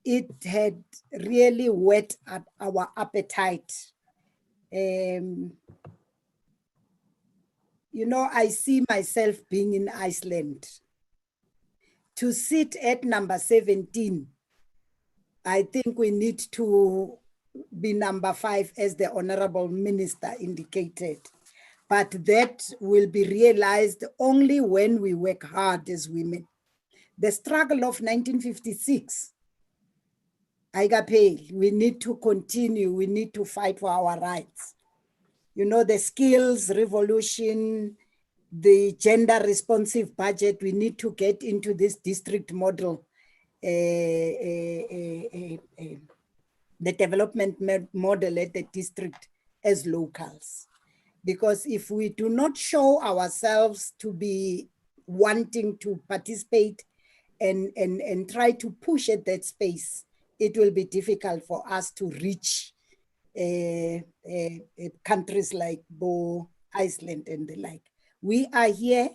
Speaker 2: It had really whet at our appetite. You know, I see myself being in Iceland. To sit at number 17, I think we need to be number 5, as the Honorable Minister indicated. But that will be realized only when we work hard as women. The struggle of 1956, we need to continue, we need to fight for our rights. You know, the skills revolution, the gender responsive budget, we need to get into this district model, the development model at the district as locals. Because if we do not show ourselves to be wanting to participate and try to push at that space, it will be difficult for us to reach countries like Iceland and the like. We are here,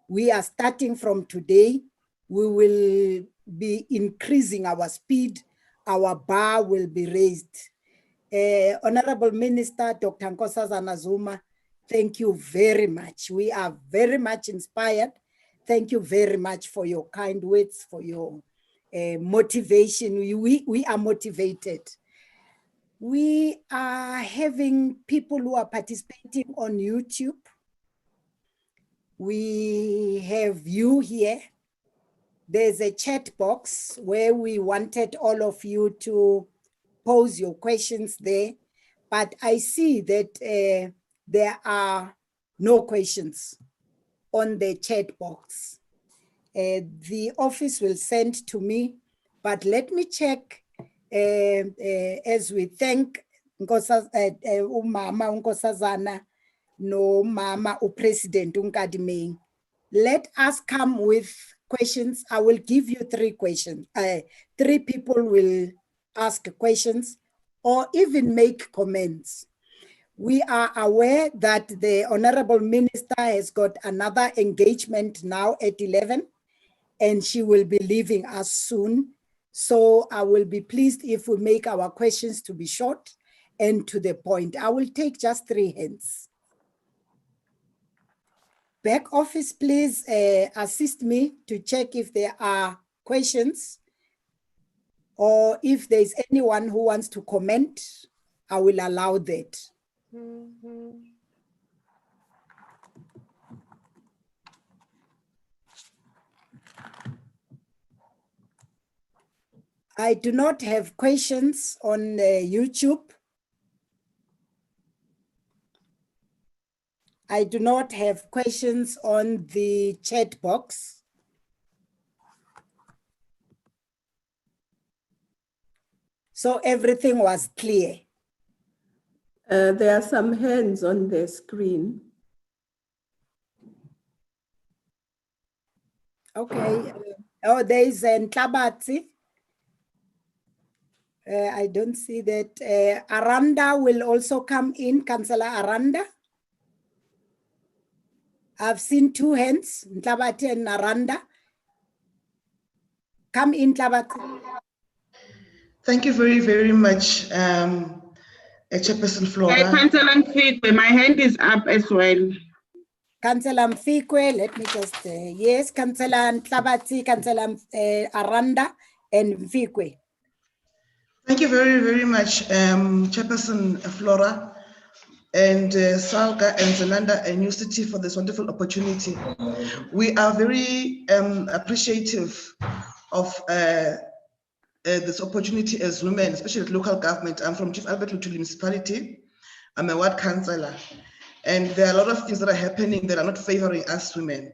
Speaker 2: we are starting from today. We will be increasing our speed, our bar will be raised. Honorable Minister, Dr. Nkosazana Zuma, thank you very much. We are very much inspired. Thank you very much for your kind words, for your motivation. We are motivated. We are having people who are participating on YouTube. We have you here. There's a chat box where we wanted all of you to pose your questions there, but I see that there are no questions on the chat box. The office will send to me, but let me check as we thank Umama Nkosazana no Mama President Unkadimeng. Let us come with questions. I will give you 3 questions. 3 people will ask questions or even make comments. We are aware that the Honorable Minister has got another engagement now at 11, and she will be leaving us soon. So I will be pleased if we make our questions to be short and to the point. I will take just 3 hands. Back office, please assist me to check if there are questions or if there's anyone who wants to comment, I will allow that. I do not have questions on YouTube. I do not have questions on the chat box. So everything was clear.
Speaker 3: There are some hands on the screen.
Speaker 2: Okay. Oh, there is Ntlabati. I don't see that. Aranda will also come in, Councillor Aranda. I've seen 2 hands, Ntlabati and Aranda. Come in, Ntlabati.
Speaker 4: Thank you very, very much, Chairperson Flora.
Speaker 5: Councillor Mfikwe, my hand is up as well.
Speaker 2: Councillor Mfikwe, let me just, yes, Councillor Ntlabati, Councillor Aranda, and Mfikwe.
Speaker 4: Thank you very, very much, Chairperson Flora and SALGA and Zenande and UCT for this wonderful opportunity. We are very appreciative of this opportunity as women, especially at local government. I'm from Chief Albert Luthuli municipality. I'm a ward councillor. And there are a lot of things that are happening that are not favoring us women.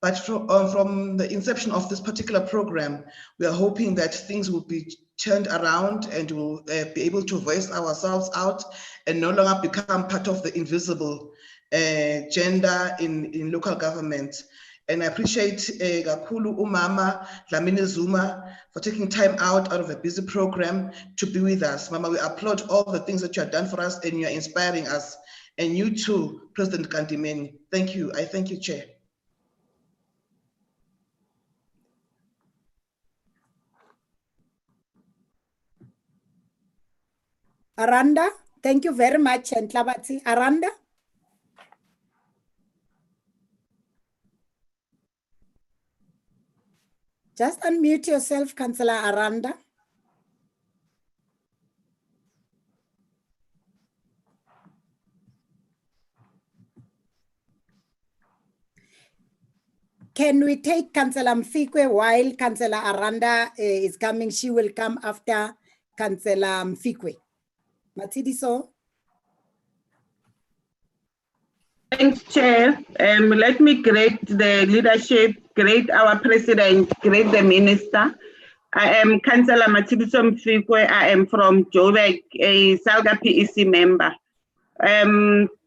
Speaker 4: But from the inception of this particular program, we are hoping that things will be turned around and we'll be able to voice ourselves out and no longer become part of the invisible gender in local government. And I appreciate Gakulu Umama Dlamini Zuma for taking time out of a busy program to be with us. Mama, we applaud all the things that you have done for us and you're inspiring us. And you too, President Kandimeni. Thank you. I thank you, Chair.
Speaker 2: Aranda, thank you very much, and Tlabati. Aranda? Just unmute yourself, Councillor Aranda. Can we take Councillor Mfikwe while Councillor Aranda is coming? She will come after Councillor Mfikwe. Matidiso?
Speaker 5: Thanks, Chair. Let me greet the leadership, greet our President, greet the Minister. I am Councillor Matidiso Mfikwe. I am from Joburg, a SALGA PEC member.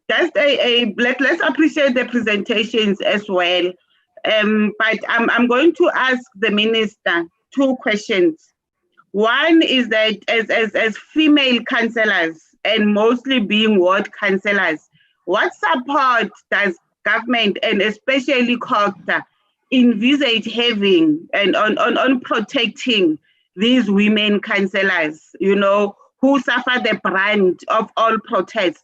Speaker 5: Let's appreciate the presentations as well. But I'm going to ask the Minister 2 questions. One is that as female councillors, and mostly being ward councillors, what support does government and especially COGTA envisage having and on protecting these women councillors, you know, who suffer the brunt of all protests,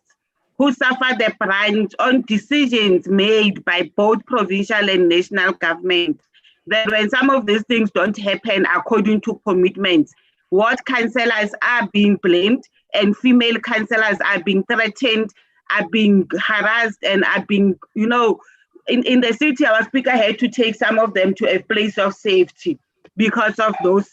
Speaker 5: who suffer the brunt on decisions made by both provincial and national government, that when some of these things don't happen according to commitments, ward councillors are being blamed and female councillors are being threatened, are being harassed, and are being, you know, in the city, our speaker had to take some of them to a place of safety because of those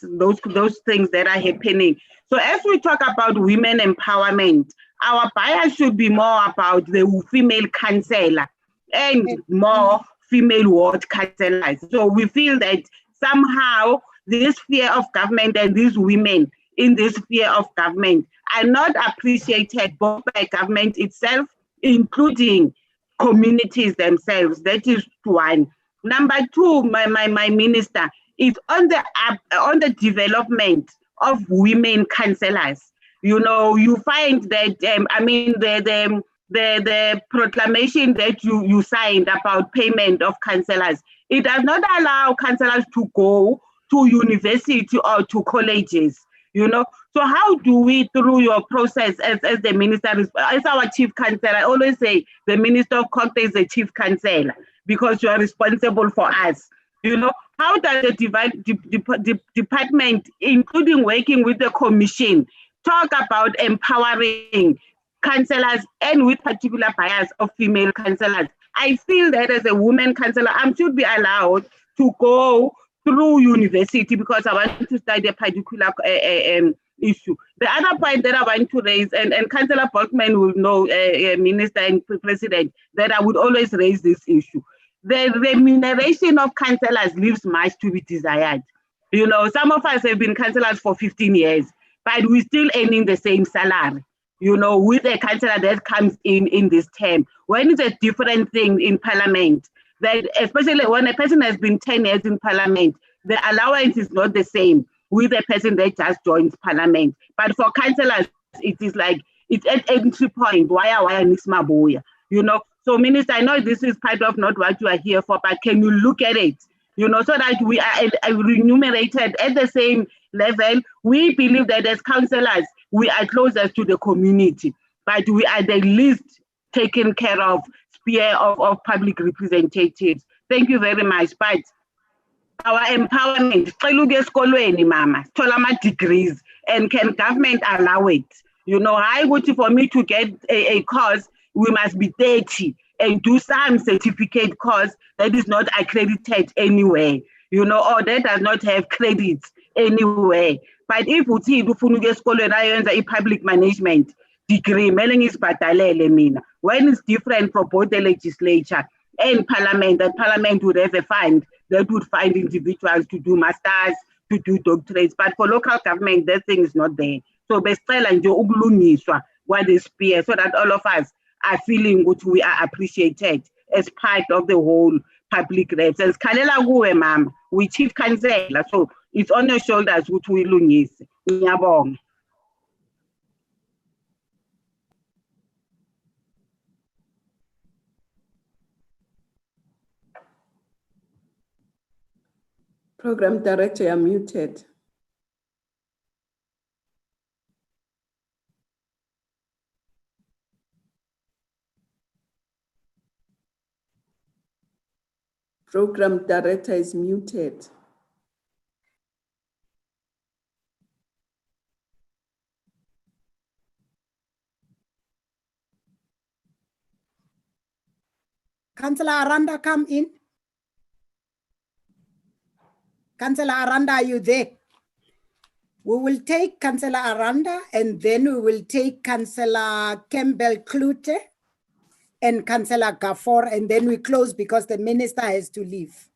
Speaker 5: things that are happening. So as we talk about women empowerment, our bias should be more about the female councillor and more female ward councillors. So we feel that somehow this sphere of government and these women in this sphere of government are not appreciated both by government itself, including communities themselves. That is one. Number 2, my minister, is on the development of women councillors. You know, you find that the proclamation that you signed about payment of councillors, it does not allow councillors to go to university or to colleges, you know. So how do we, through your process as the minister, as our chief councillor, I always say the minister of COGTA is the chief councillor because you are responsible for us. You know, how does the department, including working with the commission, talk about empowering councillors and with particular bias of female councillors? I feel that as a woman councillor, I should be allowed to go through university because I want to study a particular issue. The other point that I want to raise, and Councillor Bachman will know, Minister and President, that I would always raise this issue. The remuneration of councillors leaves much to be desired. You know, some of us have been councillors for 15 years, but we're still earning the same salary, you know, with a councillor that comes in this term. When it's a different thing in Parliament, that especially when a person has been 10 years in Parliament, the allowance is not the same with a person that just joins Parliament. But for councillors, it is like, it's at entry point, why Nisma Boya, you know. So Minister, I know this is part of not what you are here for, but can you look at it, you know, so that we are remunerated at the same level? We believe that as councillors, we are closer to the community, but we are the least taken care of sphere of public representatives. Thank you very much. But our empowerment, mama, degrees, and can government allow it? You know, I would, for me to get a course, we must be 30 and do some certificate course that is not accredited anywhere, you know, or that does not have credits anywhere. But if we see the public management degree, when it's different from both the legislature and Parliament, that Parliament would have a fund that would find individuals to do masters, to do doctorates. But for local government, that thing is not there. So what is peer, so that all of us are feeling what we are appreciated as part of the whole public reps. And sikhalela kuwe mama, we chief councillor, so it's on your shoulders ukuthi uyilungise. Ngiyabonga.
Speaker 3: Program Director, you're muted. Program Director is muted.
Speaker 2: Councillor Aranda, come in. Councillor Aranda, are you there? We will take Councillor Aranda and then we will take Councillor Campbell Klute and Councillor Gafor, and then we close because the minister has to leave.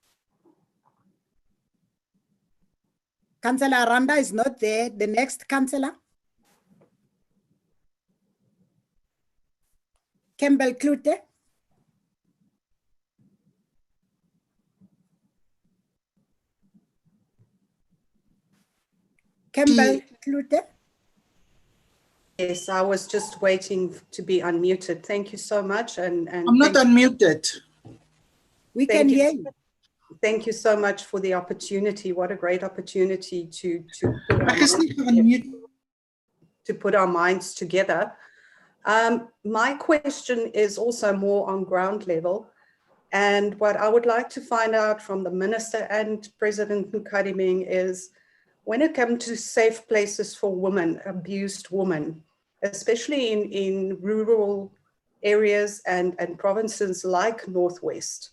Speaker 2: Councillor Aranda is not there. The next councillor? Campbell Klute. Campbell Klute.
Speaker 6: Yes, I was just waiting to be unmuted. Thank you so much. And
Speaker 4: I'm not unmuted.
Speaker 2: We can hear you.
Speaker 6: Thank you so much for the opportunity. What a great opportunity to put our minds together. My question is also more on ground level. And what I would like to find out from the Minister and President Nkadiming is, when it comes to safe places for women, abused women, especially in rural areas and provinces like Northwest,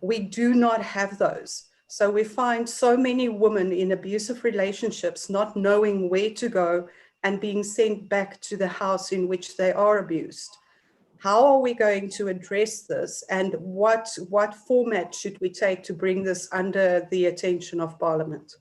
Speaker 6: we do not have those. So we find so many women in abusive relationships not knowing where to go and being sent back to the house in which they are abused. How are we going to address this, and what format should we take to bring this under the attention of Parliament?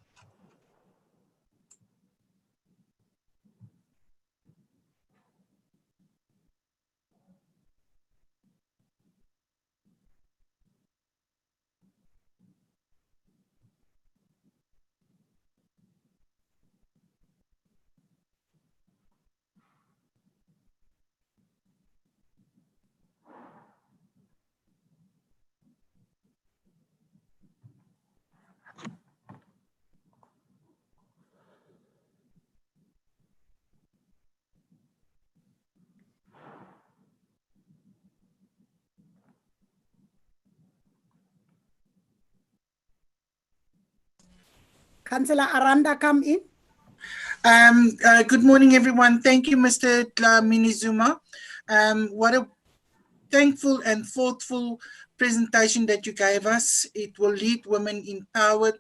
Speaker 2: Councillor Aranda, come in.
Speaker 4: Good morning, everyone. Thank you, Mr. Dlamini Zuma. What a thankful and thoughtful presentation that you gave us. It will lead women empowered,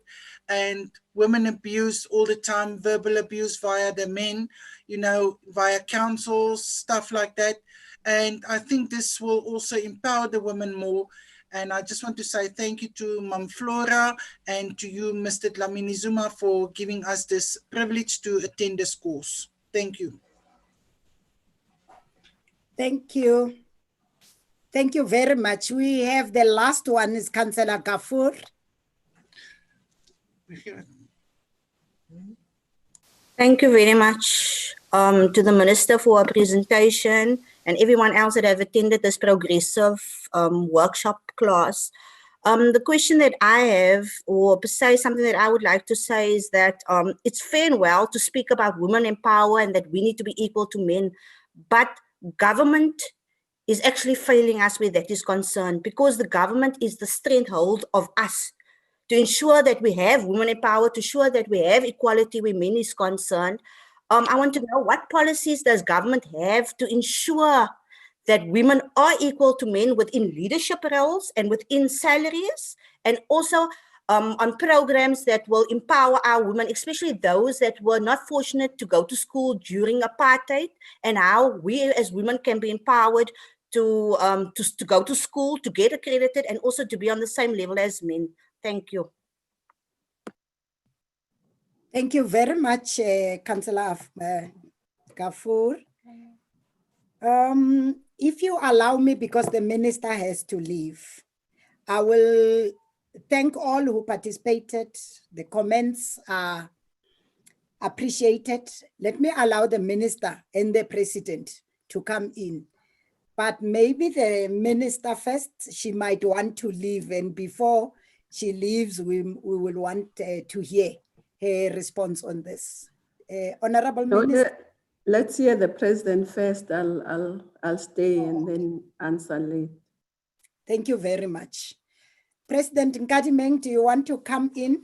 Speaker 4: and women abused all the time, verbal abuse via the men, you know, via councils, stuff like that. And I think this will also empower the women more. And I just want to say thank you to Mam Flora and to you, Mr. Dlamini Zuma, for giving us this privilege to attend this course. Thank you.
Speaker 2: Thank you. Thank you very much. We have the last one is Councillor Gafor.
Speaker 7: Thank you very much to the Minister for her presentation and everyone else that have attended this progressive workshop class. The question that I have, or per se something that I would like to say, is that it's fair and well to speak about women in power and that we need to be equal to men, but government is actually failing us where that is concerned, because the government is the stranglehold of us to ensure that we have women in power, to ensure that we have equality where men is concerned. I want to know, what policies does government have to ensure that women are equal to men within leadership roles and within salaries, and also on programs that will empower our women, especially those that were not fortunate to go to school during apartheid, and how we as women can be empowered to go to school, to get accredited, and also to be on the same level as men. Thank you.
Speaker 2: Thank you very much, Councillor Gafor. If you allow me, because the minister has to leave, I will thank all who participated. The comments are appreciated. Let me allow the minister and the president to come in. But maybe the minister first, she might want to leave. And before she leaves, we will want to hear her response on this. Honorable Minister.
Speaker 3: Let's hear the president first. I'll stay and then answer later.
Speaker 2: Thank you very much. President Nkadimeng, do you want to come in?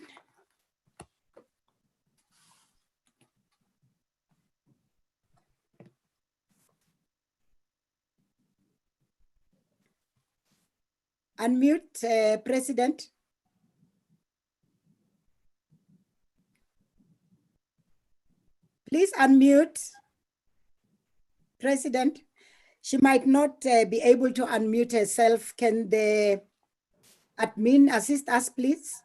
Speaker 2: Unmute, President. Please unmute, President. She might not be able to unmute herself. Can the admin assist us, please?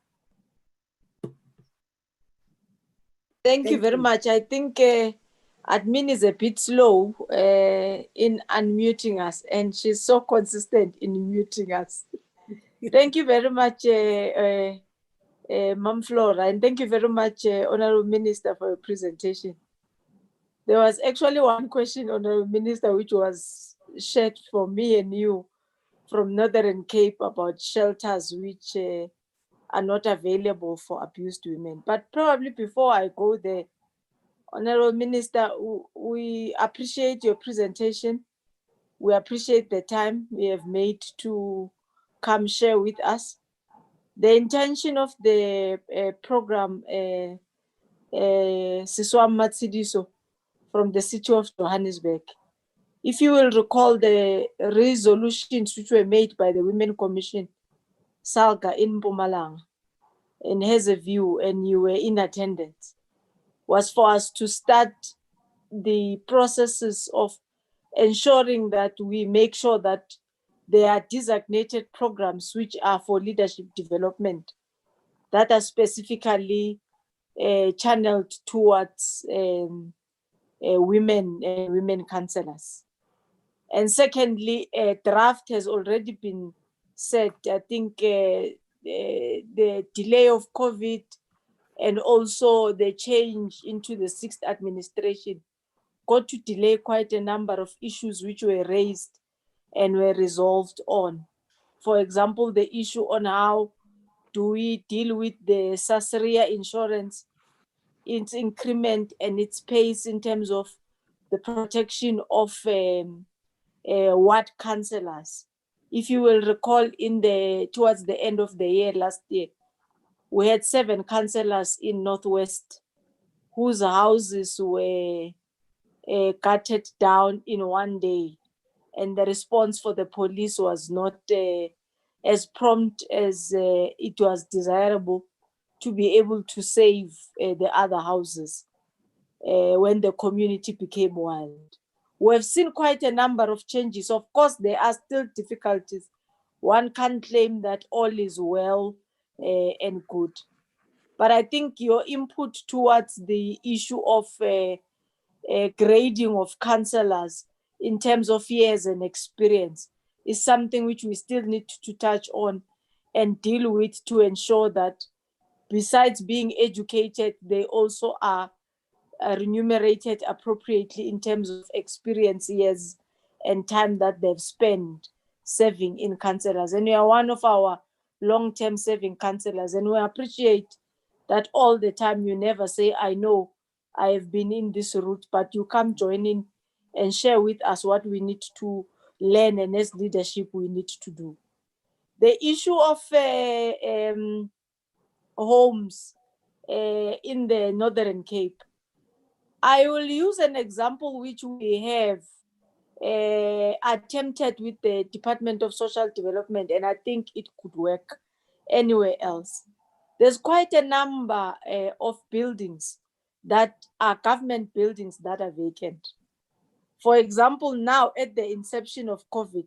Speaker 1: Thank you very much. I think admin is a bit slow in unmuting us, and she's so consistent in muting us. Thank you very much, Ma'am Flora, and thank you very much, Honorable Minister, for your presentation. There was actually one question, Honorable Minister, which was shared for me and you from Northern Cape about shelters which are not available for abused women. But probably before I go there, Honorable Minister, we appreciate your presentation. We appreciate the time we have made to come share with us. The intention of the program, Siswam Matsidiso, from the city of Johannesburg. If you will recall the resolutions which were made by the Women Commission, SALGA in Mpumalanga, and has a view, and you were in attendance, was for us to start the processes of ensuring that we make sure that there are designated programs which are for leadership development that are specifically channeled towards women and women councillors. And secondly, a draft has already been set. I think the delay of COVID and also the change into the 6th administration got to delay quite a number of issues which were raised and were resolved on. For example, the issue on how do we deal with the Sasria insurance, its increment and its pace in terms of the protection of ward councillors. If you will recall, towards the end of the year last year, we had 7 councillors in Northwest whose houses were gutted down in one day, and the response for the police was not as prompt as it was desirable to be able to save the other houses when the community became wild. We have seen quite a number of changes. Of course, there are still difficulties. One can't claim that all is well and good. But I think your input towards the issue of grading of councillors in terms of years and experience is something which we still need to touch on and deal with to ensure that besides being educated, they also are remunerated appropriately in terms of experience, years, and time that they've spent serving in councillors. And you are one of our long-term serving councillors, and we appreciate that all the time you never say, I know I have been in this route, but you come join in and share with us what we need to learn and as leadership we need to do. The issue of homes in the Northern Cape, I will use an example which we have attempted with the Department of Social Development, and I think it could work anywhere else. There's quite a number of buildings that are government buildings that are vacant. For example, now at the inception of COVID,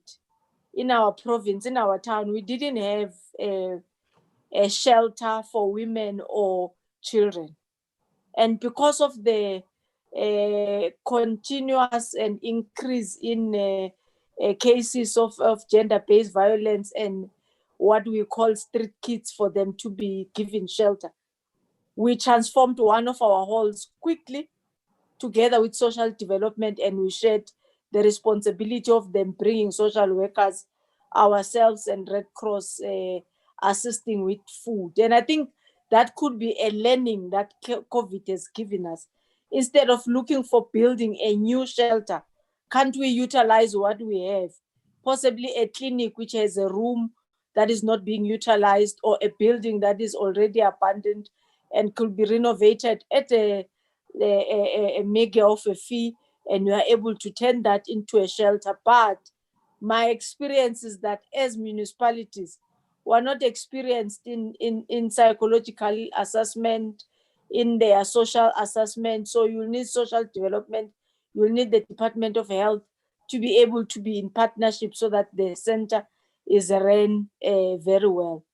Speaker 1: in our province, in our town, we didn't have a shelter for women or children. And because of the continuous and increase in cases of gender-based violence and what we call street kids for them to be given shelter. We transformed one of our halls quickly together with social development, and we shared the responsibility of them bringing social workers, ourselves, and Red Cross assisting with food. And I think that could be a learning that COVID has given us. Instead of looking for building a new shelter, can't we utilize what we have? Possibly a clinic which has a room that is not being utilized, or a building that is already abandoned and could be renovated at a mega of a fee, and we are able to turn that into a shelter. But my experience is that as municipalities, we're not experienced in psychological assessment, in their social assessment. So you'll need social development, you'll need the Department of Health to be able to be in partnership so that the center is run very well.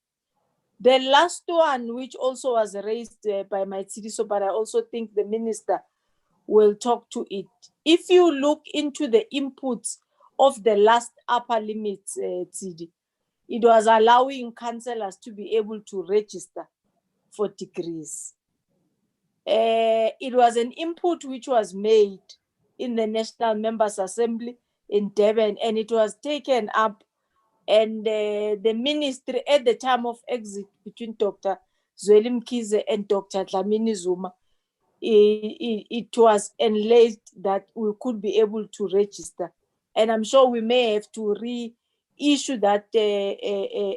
Speaker 1: The last one, which also was raised by my Tsidiso, but I also think the minister will talk to it. If you look into the inputs of the last upper limits, Tsidi, it was allowing councillors to be able to register for degrees. It was an input which was made in the National Members Assembly in Durban, and it was taken up. And the ministry at the time of exit between Dr. Zweli Mkhize and Dr. Dlamini Zuma, it was enlarged that we could be able to register. And I'm sure we may have to reissue that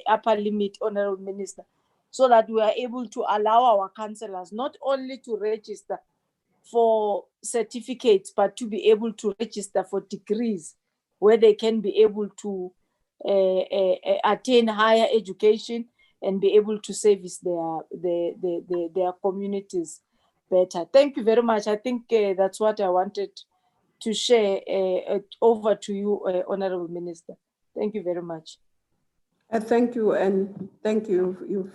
Speaker 1: upper limit, Honorable Minister, so that we are able to allow our councillors not only to register for certificates, but to be able to register for degrees where they can be able to attain higher education and be able to service their communities better. Thank you very much. I think that's what I wanted to share. Over to you, Honorable Minister. Thank you very much.
Speaker 3: Thank you, and thank you.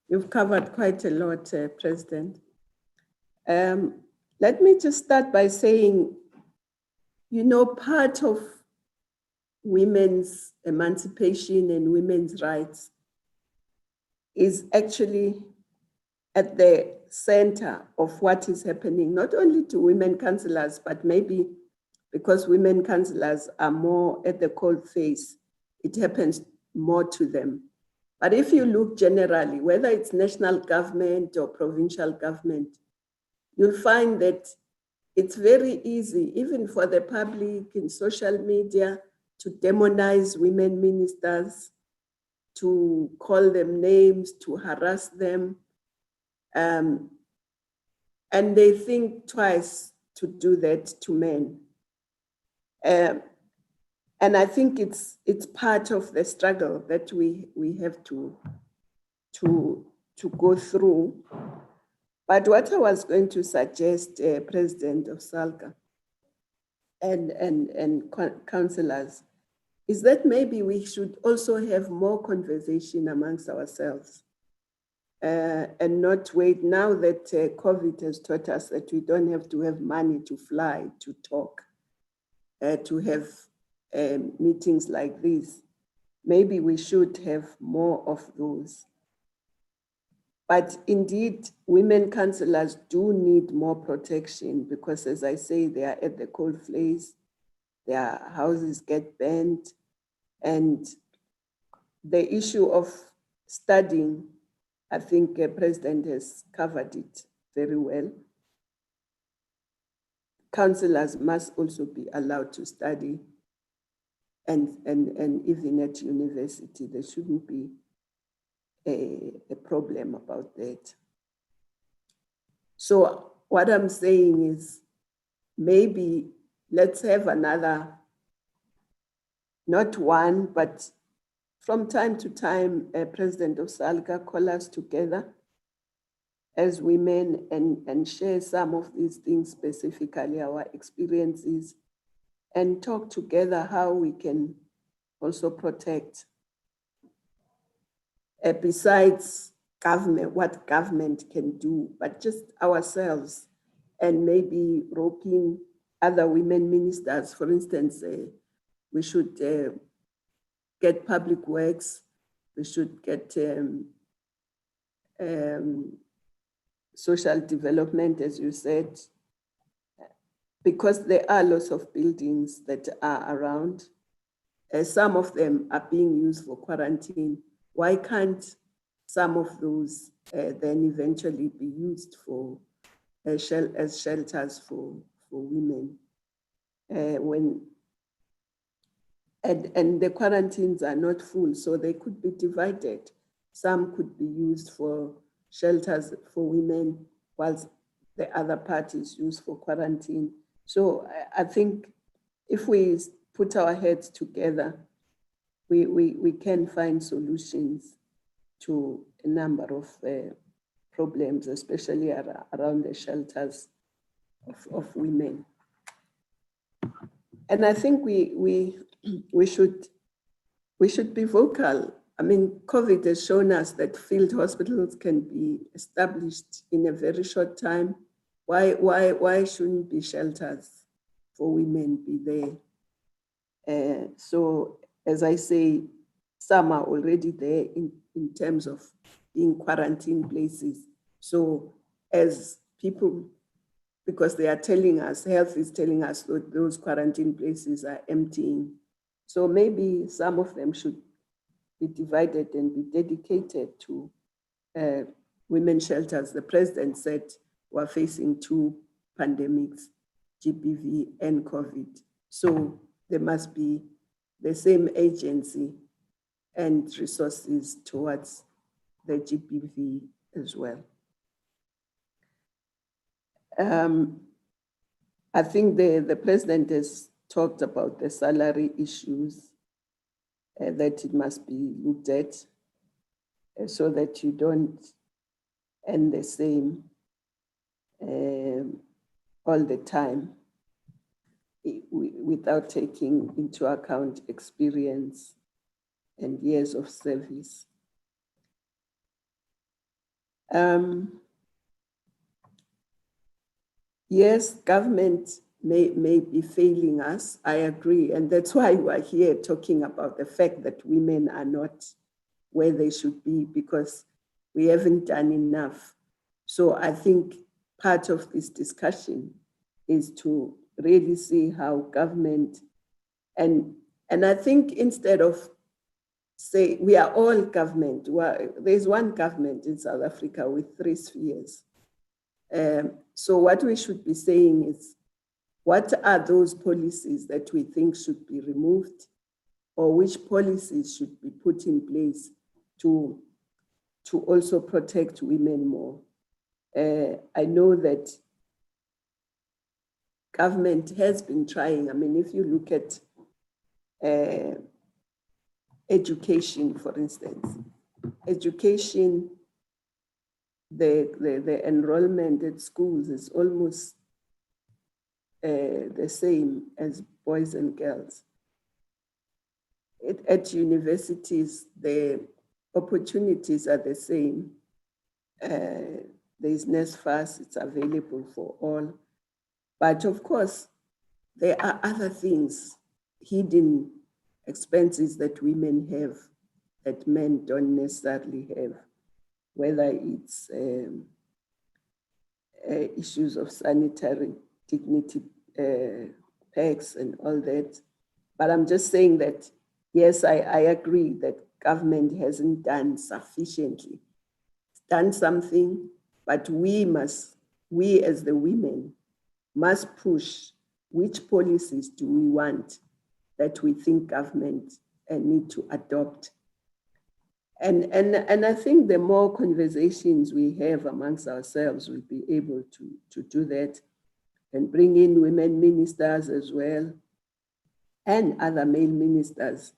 Speaker 3: You've covered quite a lot, President. Let me just start by saying, part of women's emancipation and women's rights is actually at the center of what is happening, not only to women councillors, but maybe because women councillors are more at the cold face, it happens more to them. But if you look generally, whether it's national government or provincial government, you'll find that it's very easy, even for the public in social media, to demonize women ministers, to call them names, to harass them. And they think twice to do that to men. And I think it's part of the struggle that we have to go through. But what I was going to suggest, President of SALGA and councillors, is that maybe we should also have more conversation amongst ourselves and not wait. Now that COVID has taught us that we don't have to have money to fly, to talk, to have meetings like this. Maybe we should have more of those. But indeed, women councillors do need more protection because, as I say, they are at the cold face, their houses get burned, and the issue of studying, I think the President has covered it very well. Councillors must also be allowed to study, and even at university, there shouldn't be a problem about that. So what I'm saying is maybe let's have another, not one, but from time to time, President of SALGA call us together as women and share some of these things, specifically our experiences, and talk together how we can also protect. Besides government, what government can do, but just ourselves, and maybe roping other women ministers. For instance, we should get public works we should get social development, as you said, because there are lots of buildings that are around. Some of them are being used for quarantine. Why can't some of those then eventually be used for as shelters for women? And the quarantines are not full, so they could be divided. Some could be used for shelters for women, whilst the other part is used for quarantine. So I think if we put our heads together, we can find solutions to a number of problems, especially around the shelters of women. And I think we should be vocal. I mean, COVID has shown us that field hospitals can be established in a very short time. Why shouldn't be shelters for women be there? So as I say, some are already there in terms of being quarantine places. So as people, because they are telling us, health is telling us that those quarantine places are emptying. So maybe some of them should be divided and be dedicated to women's shelters. The president said we're facing 2 pandemics, GBV and COVID. So there must be the same agency and resources towards the GBV as well. I think the president has talked about the salary issues, that it must be looked at so that you don't end the same all the time without taking into account experience and years of service. Yes, government may be failing us, I agree. And that's why we're here talking about the fact that women are not where they should be, because we haven't done enough. So I think part of this discussion is to really see how government, and I think instead of say we are all government, there's one government in South Africa with 3 spheres. So what we should be saying is, what are those policies that we think should be removed, or which policies should be put in place to also protect women more? I know that government has been trying. I mean, if you look at education, for instance, education, the enrollment at schools is almost the same as boys and girls. At universities, the opportunities are the same. There's NSFAS, it's available for all. But of course, there are other things, hidden expenses that women have that men don't necessarily have, whether it's issues of sanitary dignity, packs and all that. But I'm just saying that, yes, I agree that government hasn't done sufficiently. It's done something, but we as the women must push which policies do we want that we think government need to adopt. And I think the more conversations we have amongst ourselves, we'll be able to do that and bring in women ministers as well and other male ministers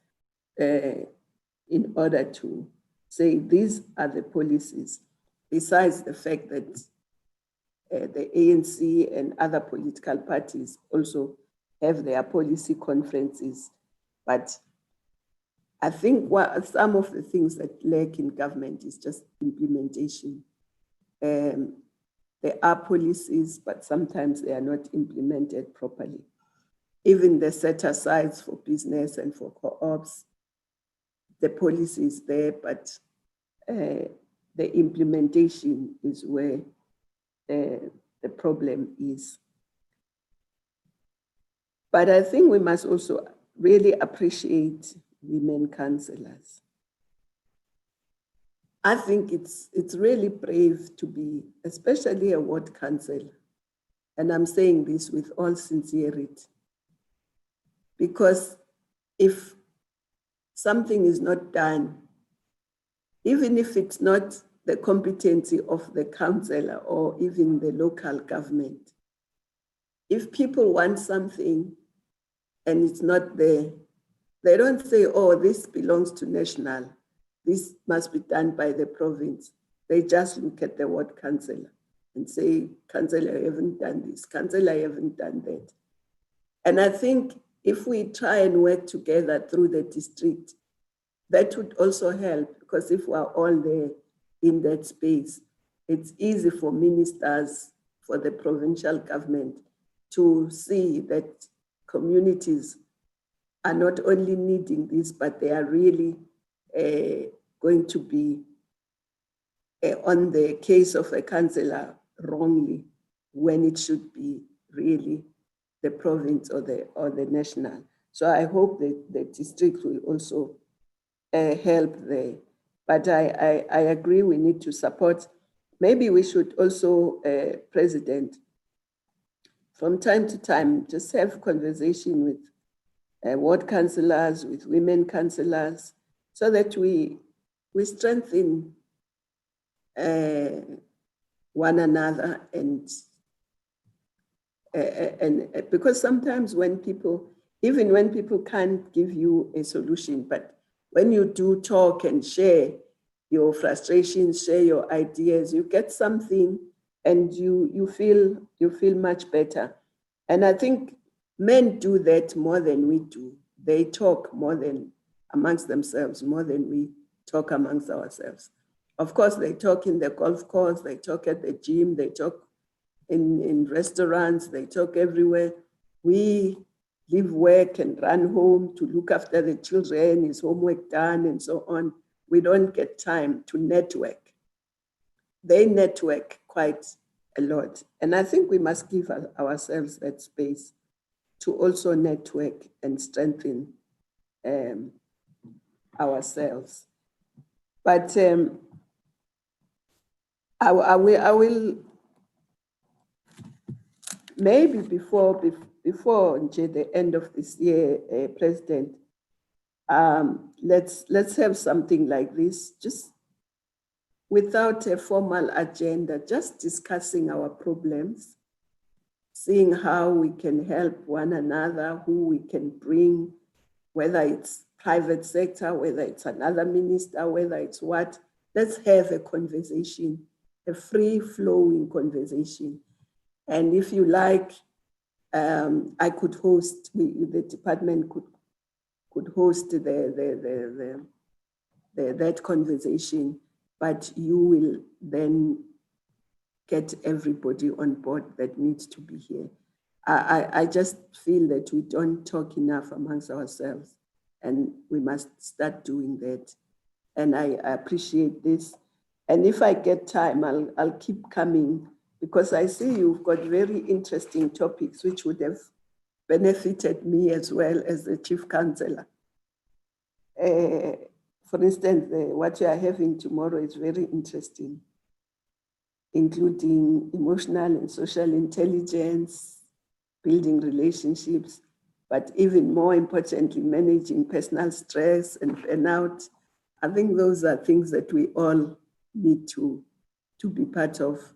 Speaker 3: in order to say these are the policies, besides the fact that the ANC and other political parties also have their policy conferences. But I think some of the things that lack in government is just implementation. There are policies, but sometimes they are not implemented properly. Even the set-asides for business and for co-ops, the policy is there, but the implementation is where the problem is. But I think we must also really appreciate women councillors. I think it's really brave to be, especially a ward councillor. And I'm saying this with all sincerity, because if something is not done, even if it's not the competency of the councillor or even the local government, if people want something and it's not there, they don't say, oh, this belongs to national. This must be done by the province. They just look at the ward councillor and say, councillor, I haven't done this. Councillor, I haven't done that. And I think if we try and work together through the district, that would also help, because if we're all there in that space, it's easy for ministers, for the provincial government to see that communities are not only needing this, but they are really going to be on the case of a councillor wrongly, when it should be really the province or the national. So I hope that the district will also help there. But I agree we need to support. Maybe we should also, President, from time to time, just have conversation with ward councillors, with women councillors, so that we strengthen one another, and because sometimes when people, even when people can't give you a solution, but when you do talk and share your frustrations, share your ideas, you get something, and you feel much better. And I think men do that more than we do. They talk more than amongst themselves, more than we talk amongst ourselves. Of course, they talk in the golf course, they talk at the gym, they talk in restaurants, they talk everywhere. We leave work and run home to look after the children, his homework done, and so on. We don't get time to network. They network quite a lot. And I think we must give ourselves that space to also network and strengthen ourselves. But I will maybe before the end of this year, President, let's have something like this, just without a formal agenda, just discussing our problems, seeing how we can help one another, who we can bring, whether it's private sector, whether it's another minister, whether it's what. Let's have a conversation, a free-flowing conversation. And if you like, I could host, the department could host that conversation, but you will then get everybody on board that needs to be here. I just feel that we don't talk enough amongst ourselves, and we must start doing that. And I appreciate this. And if I get time, I'll keep coming, because I see you've got very interesting topics which would have benefited me as well as the chief councillor. For instance, what you are having tomorrow is very interesting, including emotional and social intelligence, building relationships, but even more importantly, managing personal stress and burnout. I think those are things that we all need to be part of.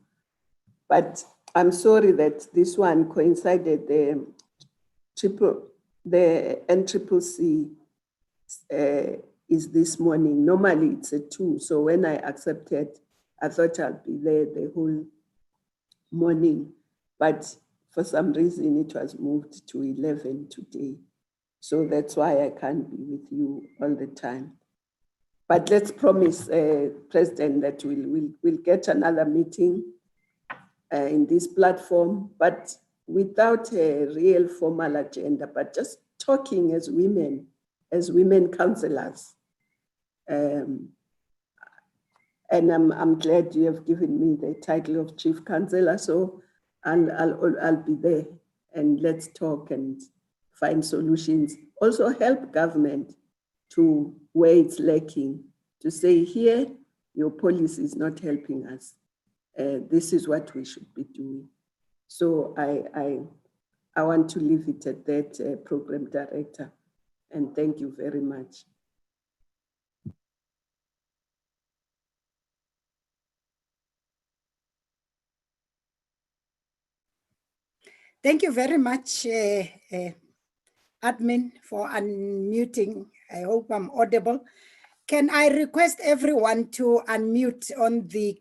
Speaker 3: But I'm sorry that this one coincided, the NCCC is this morning. Normally it's at 2. So when I accepted, I thought I'd be there the whole morning. But for some reason, it was moved to 11 today. So that's why I can't be with you all the time. But let's promise, President, that we'll get another meeting in this platform, but without a real formal agenda, but just talking as women councillors, And I'm glad you have given me the title of Chief Counselor, so I'll be there, and let's talk and find solutions. Also help government to where it's lacking, to say here, your policy is not helping us. This is what we should be doing. So I want to leave it at that, Program Director, and thank you very much.
Speaker 2: Thank you very much, admin, for unmuting. I hope I'm audible. Can I request everyone to unmute on the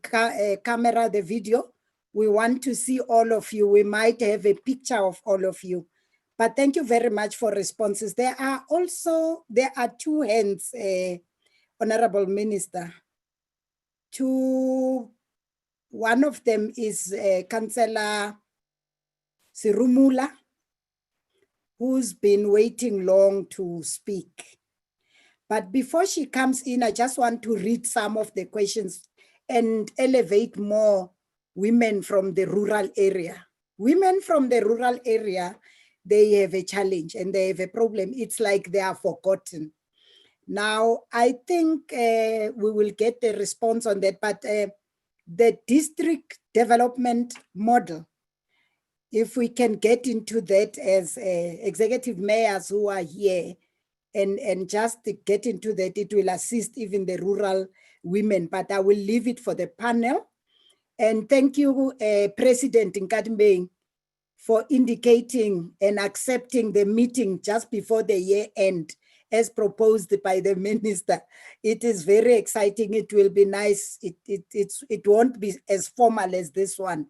Speaker 2: camera, the video? We want to see all of you. We might have a picture of all of you. But thank you very much for responses. There are two hands, Honorable Minister. One of them is Councillor Sirumula, who's been waiting long to speak. But before she comes in, I just want to read some of the questions and elevate more women from the rural area. Women from the rural area, they have a challenge and they have a problem. It's like they are forgotten. Now, I think we will get a response on that, but the district development model, if we can get into that as executive mayors who are here and just get into that, it will assist even the rural women, but I will leave it for the panel. And thank you, President Nkadmbeng, for indicating and accepting the meeting just before the year end as proposed by the minister. It is very exciting. It will be nice. It won't be as formal as this one.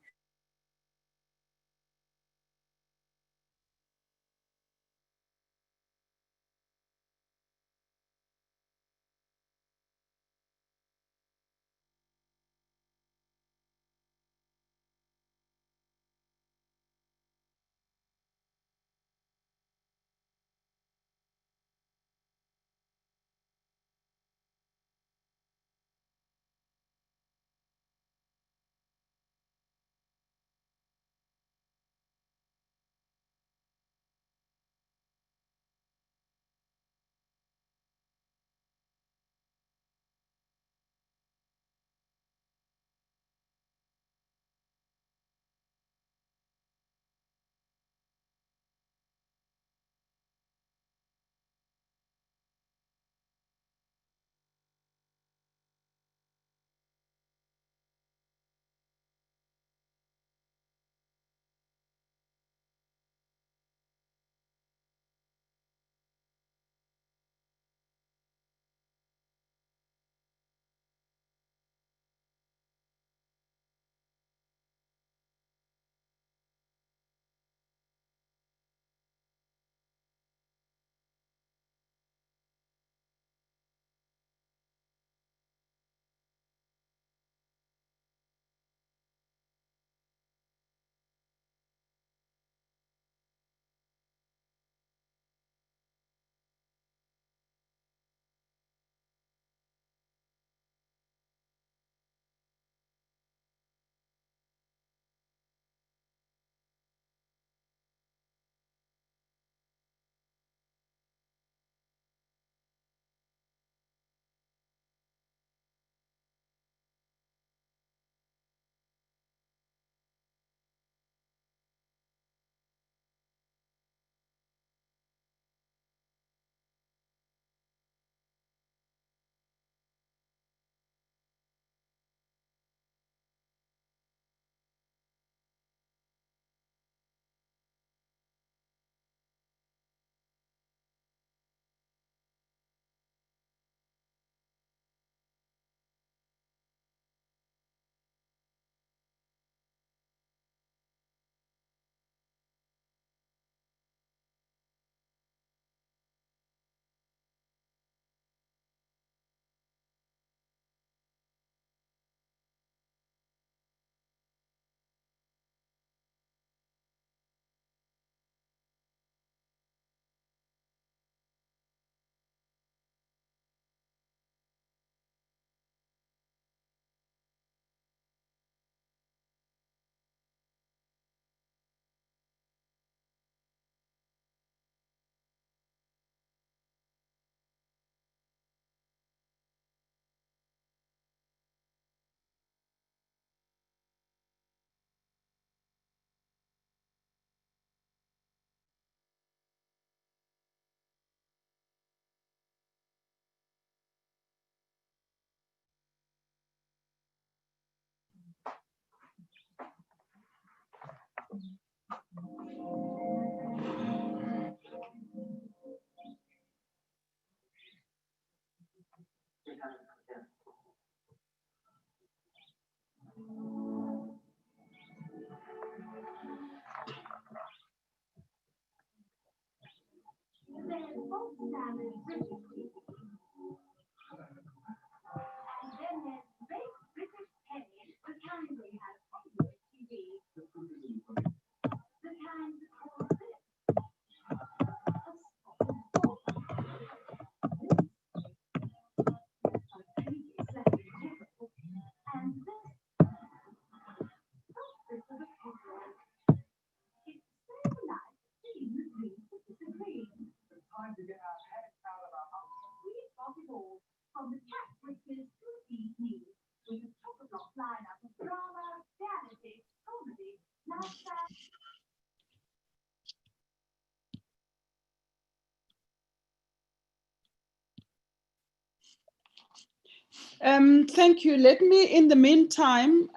Speaker 8: Thank you. Let me, in the meantime,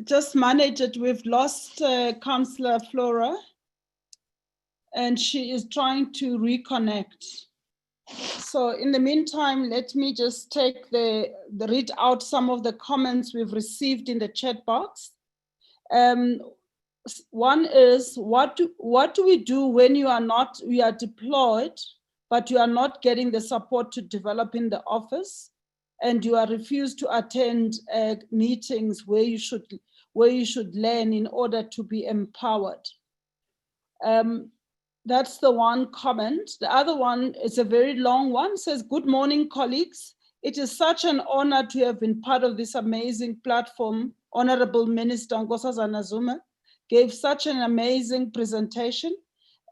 Speaker 8: just manage it. We've lost Councillor Flora, and she is trying to reconnect. So in the meantime, let me just take read out some of the comments we've received in the chat box. One is, what do we do when we are deployed, but you are not getting the support to develop in the office, and you are refused to attend meetings where you should learn in order to be empowered? That's the one comment. The other one is a very long one. It says, good morning, colleagues. It is such an honor to have been part of this amazing platform. Honorable Minister Nkosazana Zuma gave such an amazing presentation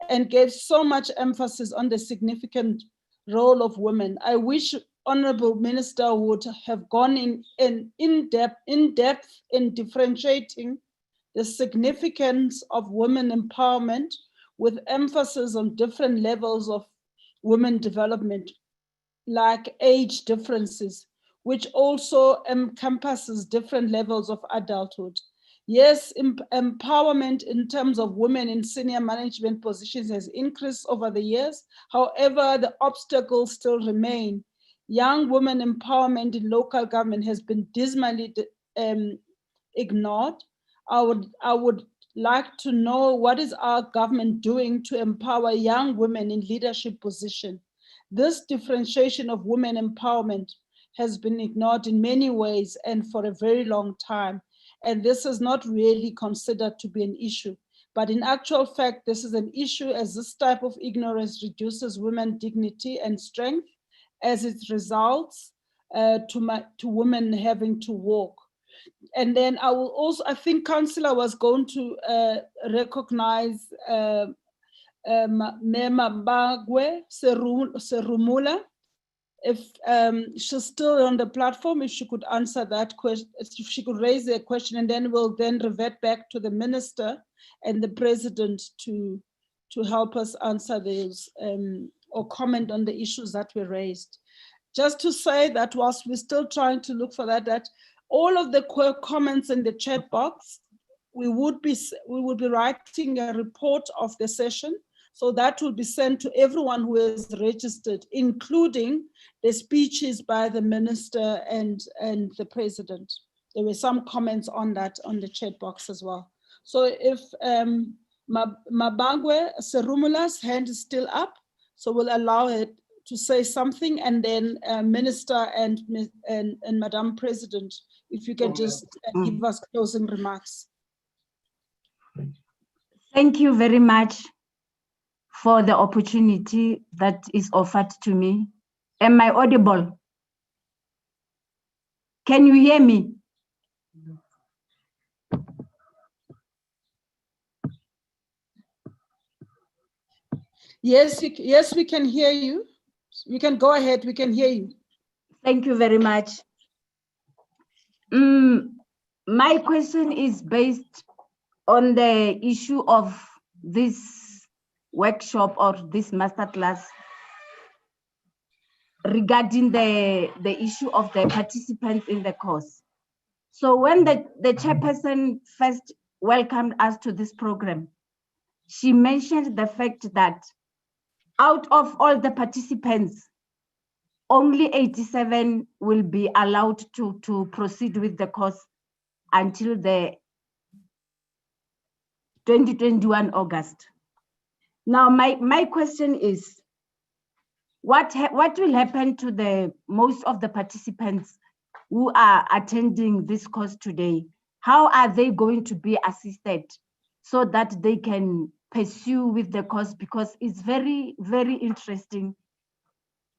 Speaker 8: and gave so much emphasis on the significant role of women. I wish Honorable Minister would have gone in depth in differentiating the significance of women empowerment, with emphasis on different levels of women development, like age differences, which also encompasses different levels of adulthood. Yes, empowerment in terms of women in senior management positions has increased over the years. However, the obstacles still remain. Young women empowerment in local government has been dismally ignored. I would like to know, what is our government doing to empower young women in leadership position? This differentiation of women empowerment has been ignored in many ways and for a very long time. And this is not really considered to be an issue. But in actual fact, this is an issue, as this type of ignorance reduces women's dignity and strength, as it results to women having to walk. And then I will also, I think Councillor was going to recognize Mema Bagwe Serumula. If she's still on the platform, if she could answer that question, if she could raise a question, and then we'll then revert back to the Minister and the President to help us answer those or comment on the issues that were raised. Just to say that whilst we're still trying to look for that all of the comments in the chat box, we would be writing a report of the session. So that will be sent to everyone who is registered, including the speeches by the Minister and the President. There were some comments on that on the chat box as well. So if Mabangwe Serumula's hand is still up, so we'll allow it to say something, and then Minister and Madam President, if you can just give us closing remarks.
Speaker 9: Thank you very much for the opportunity that is offered to me. Am I audible? Can you hear me?
Speaker 8: Yes, we can hear you. You can go ahead, we can hear you.
Speaker 9: Thank you very much. My question is based on the issue of this workshop or this masterclass regarding the issue of the participants in the course. So when the chairperson first welcomed us to this program. She mentioned the fact that out of all the participants, only 87 will be allowed to proceed with the course until the 2021 August. Now, my question is, what will happen to the most of the participants who are attending this course today? How are they going to be assisted so that they can pursue with the course? Because it's very, very interesting,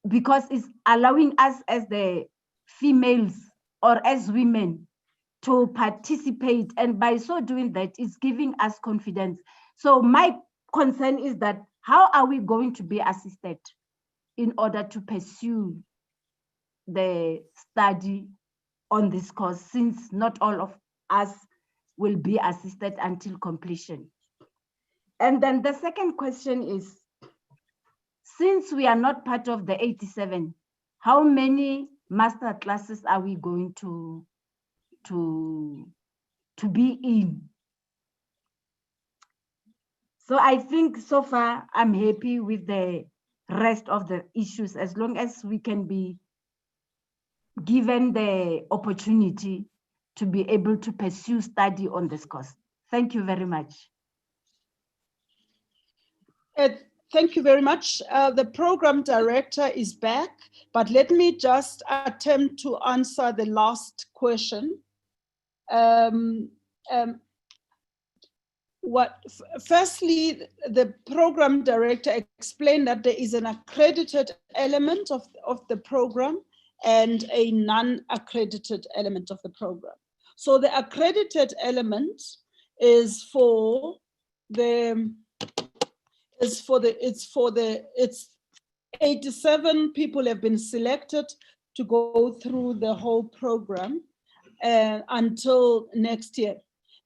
Speaker 9: because it's allowing us as the females or as women to participate, and by so doing that, it's giving us confidence. So my concern is that how are we going to be assisted in order to pursue the study on this course, since not all of us will be assisted until completion? And then the second question is, since we are not part of the 87, how many master classes are we going to be in? So I think so far I'm happy with the rest of the issues, as long as we can be given the opportunity to be able to pursue study on this course. Thank you very much.
Speaker 8: Thank you very much. The program director is back, but let me just attempt to answer the last question. Firstly, the program director explained that there is an accredited element of the program and a non-accredited element of the program. So the accredited element is for the, it's 87 people have been selected to go through the whole program until next year.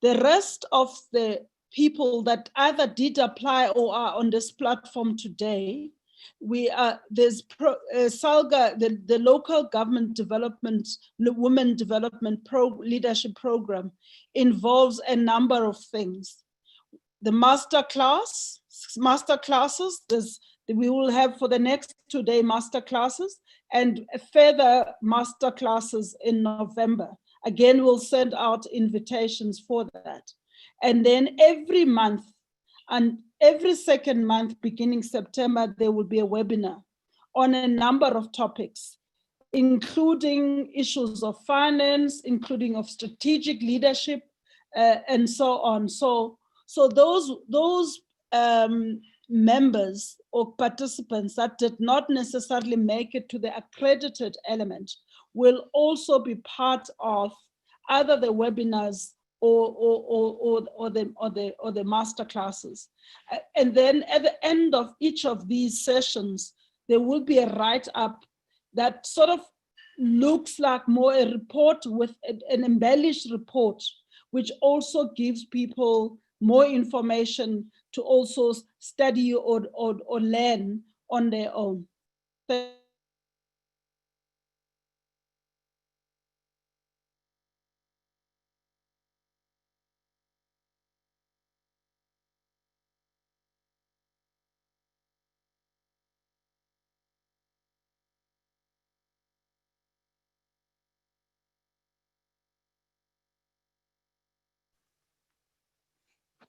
Speaker 8: The rest of the people that either did apply or are on this platform today, there's SALGA, the local government development, women development leadership program, involves a number of things. The masterclasses, we will have for the next 2-day masterclasses and further masterclasses in November. Again, we'll send out invitations for that. And then every month, and every second month, beginning September, there will be a webinar on a number of topics, including issues of finance, including of strategic leadership, and so on. So those members or participants that did not necessarily make it to the accredited element will also be part of either the webinars or the master classes. And then at the end of each of these sessions, there will be a write-up that sort of looks like more a report with an embellished report, which also gives people more information to also study or learn on their own.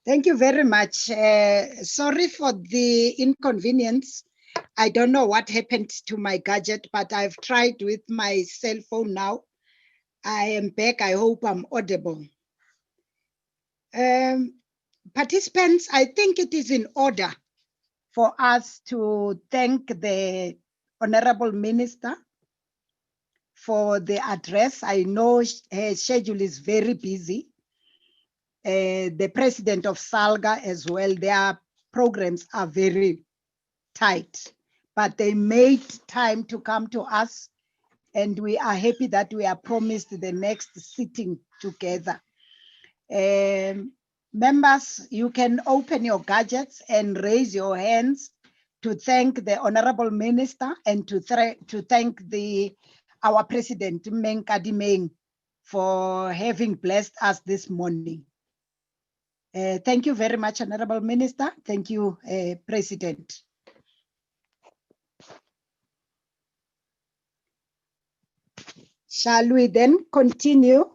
Speaker 2: Thank you very much. Sorry for the inconvenience. I don't know what happened to my gadget, but I've tried with my cell phone now. I am back. I hope I'm audible. Participants, I think it is in order for us to thank the Honorable Minister for the address. I know her schedule is very busy. The president of SALGA as well, their programs are very tight, but they made time to come to us, and we are happy that we are promised the next sitting together. Members, you can open your gadgets and raise your hands to thank the Honorable Minister and to thank our President, Meng Kadimeng, for having blessed us this morning. Thank you very much, Honorable Minister. Thank you, President. Shall we then continue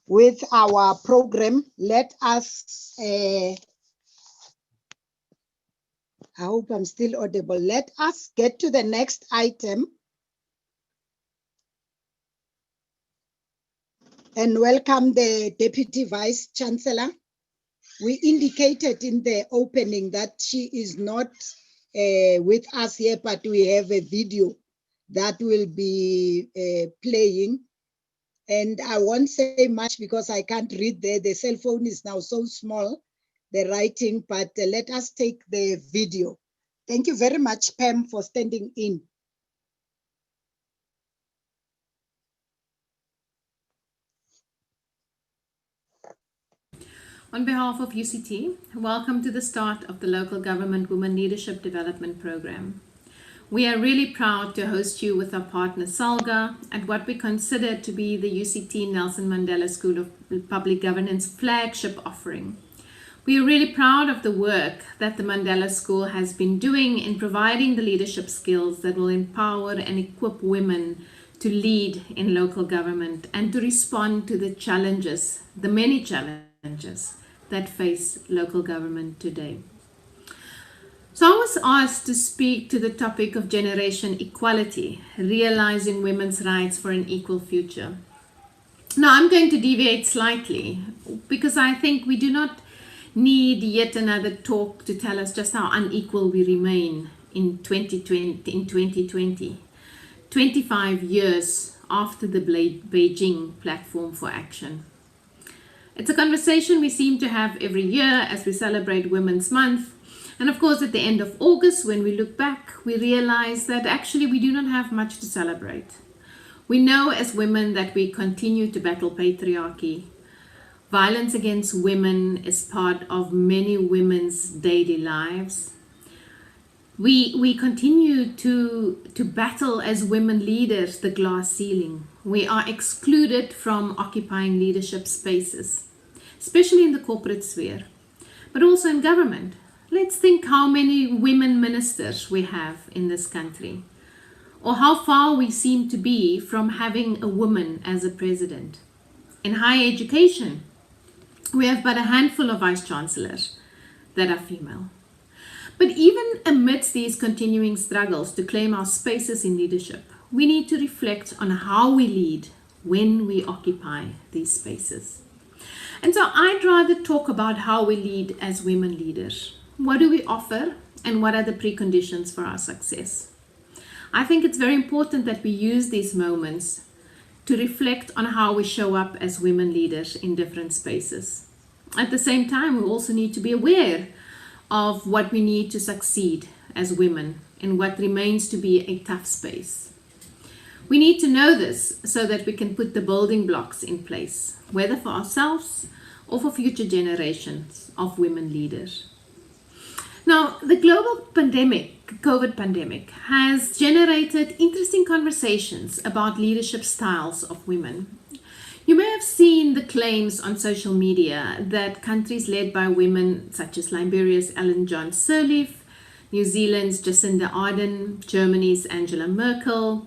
Speaker 2: with our program? Let us, I hope I'm still audible. Let us get to the next item and welcome the Deputy Vice Chancellor. We indicated in the opening that she is not with us here, but we have a video that will be playing. And I won't say much because I can't read there. The cell phone is now so small, the writing, but let us take the video. Thank you very much, Pam, for standing in.
Speaker 10: On behalf of UCT, welcome to the start of the Local Government Women Leadership Development Program. We are really proud to host you with our partner SALGA at what we consider to be the UCT Nelson Mandela School of Public Governance flagship offering. We are really proud of the work that the Mandela School has been doing in providing the leadership skills that will empower and equip women to lead in local government and to respond to the challenges, the many challenges that face local government today. So I was asked to speak to the topic of generation equality, realizing women's rights for an equal future. Now I'm going to deviate slightly because I think we do not need yet another talk to tell us just how unequal we remain in 2020, 25 years after the Beijing Platform for Action. It's a conversation we seem to have every year as we celebrate Women's Month. And of course, at the end of August, when we look back, we realize that actually we do not have much to celebrate. We know as women that we continue to battle patriarchy. Violence against women is part of many women's daily lives. We continue to battle as women leaders the glass ceiling. We are excluded from occupying leadership spaces, especially in the corporate sphere, but also in government. Let's think how many women ministers we have in this country, or how far we seem to be from having a woman as a president. In higher education, we have but a handful of vice chancellors that are female. But even amidst these continuing struggles to claim our spaces in leadership, we need to reflect on how we lead when we occupy these spaces. And so I'd rather talk about how we lead as women leaders. What do we offer and what are the preconditions for our success? I think it's very important that we use these moments to reflect on how we show up as women leaders in different spaces. At the same time, we also need to be aware of what we need to succeed as women in what remains to be a tough space. We need to know this so that we can put the building blocks in place, whether for ourselves or for future generations of women leaders. Now, the global pandemic, COVID pandemic, has generated interesting conversations about leadership styles of women. You may have seen the claims on social media that countries led by women such as Liberia's Ellen Johnson Sirleaf, New Zealand's Jacinda Ardern, Germany's Angela Merkel,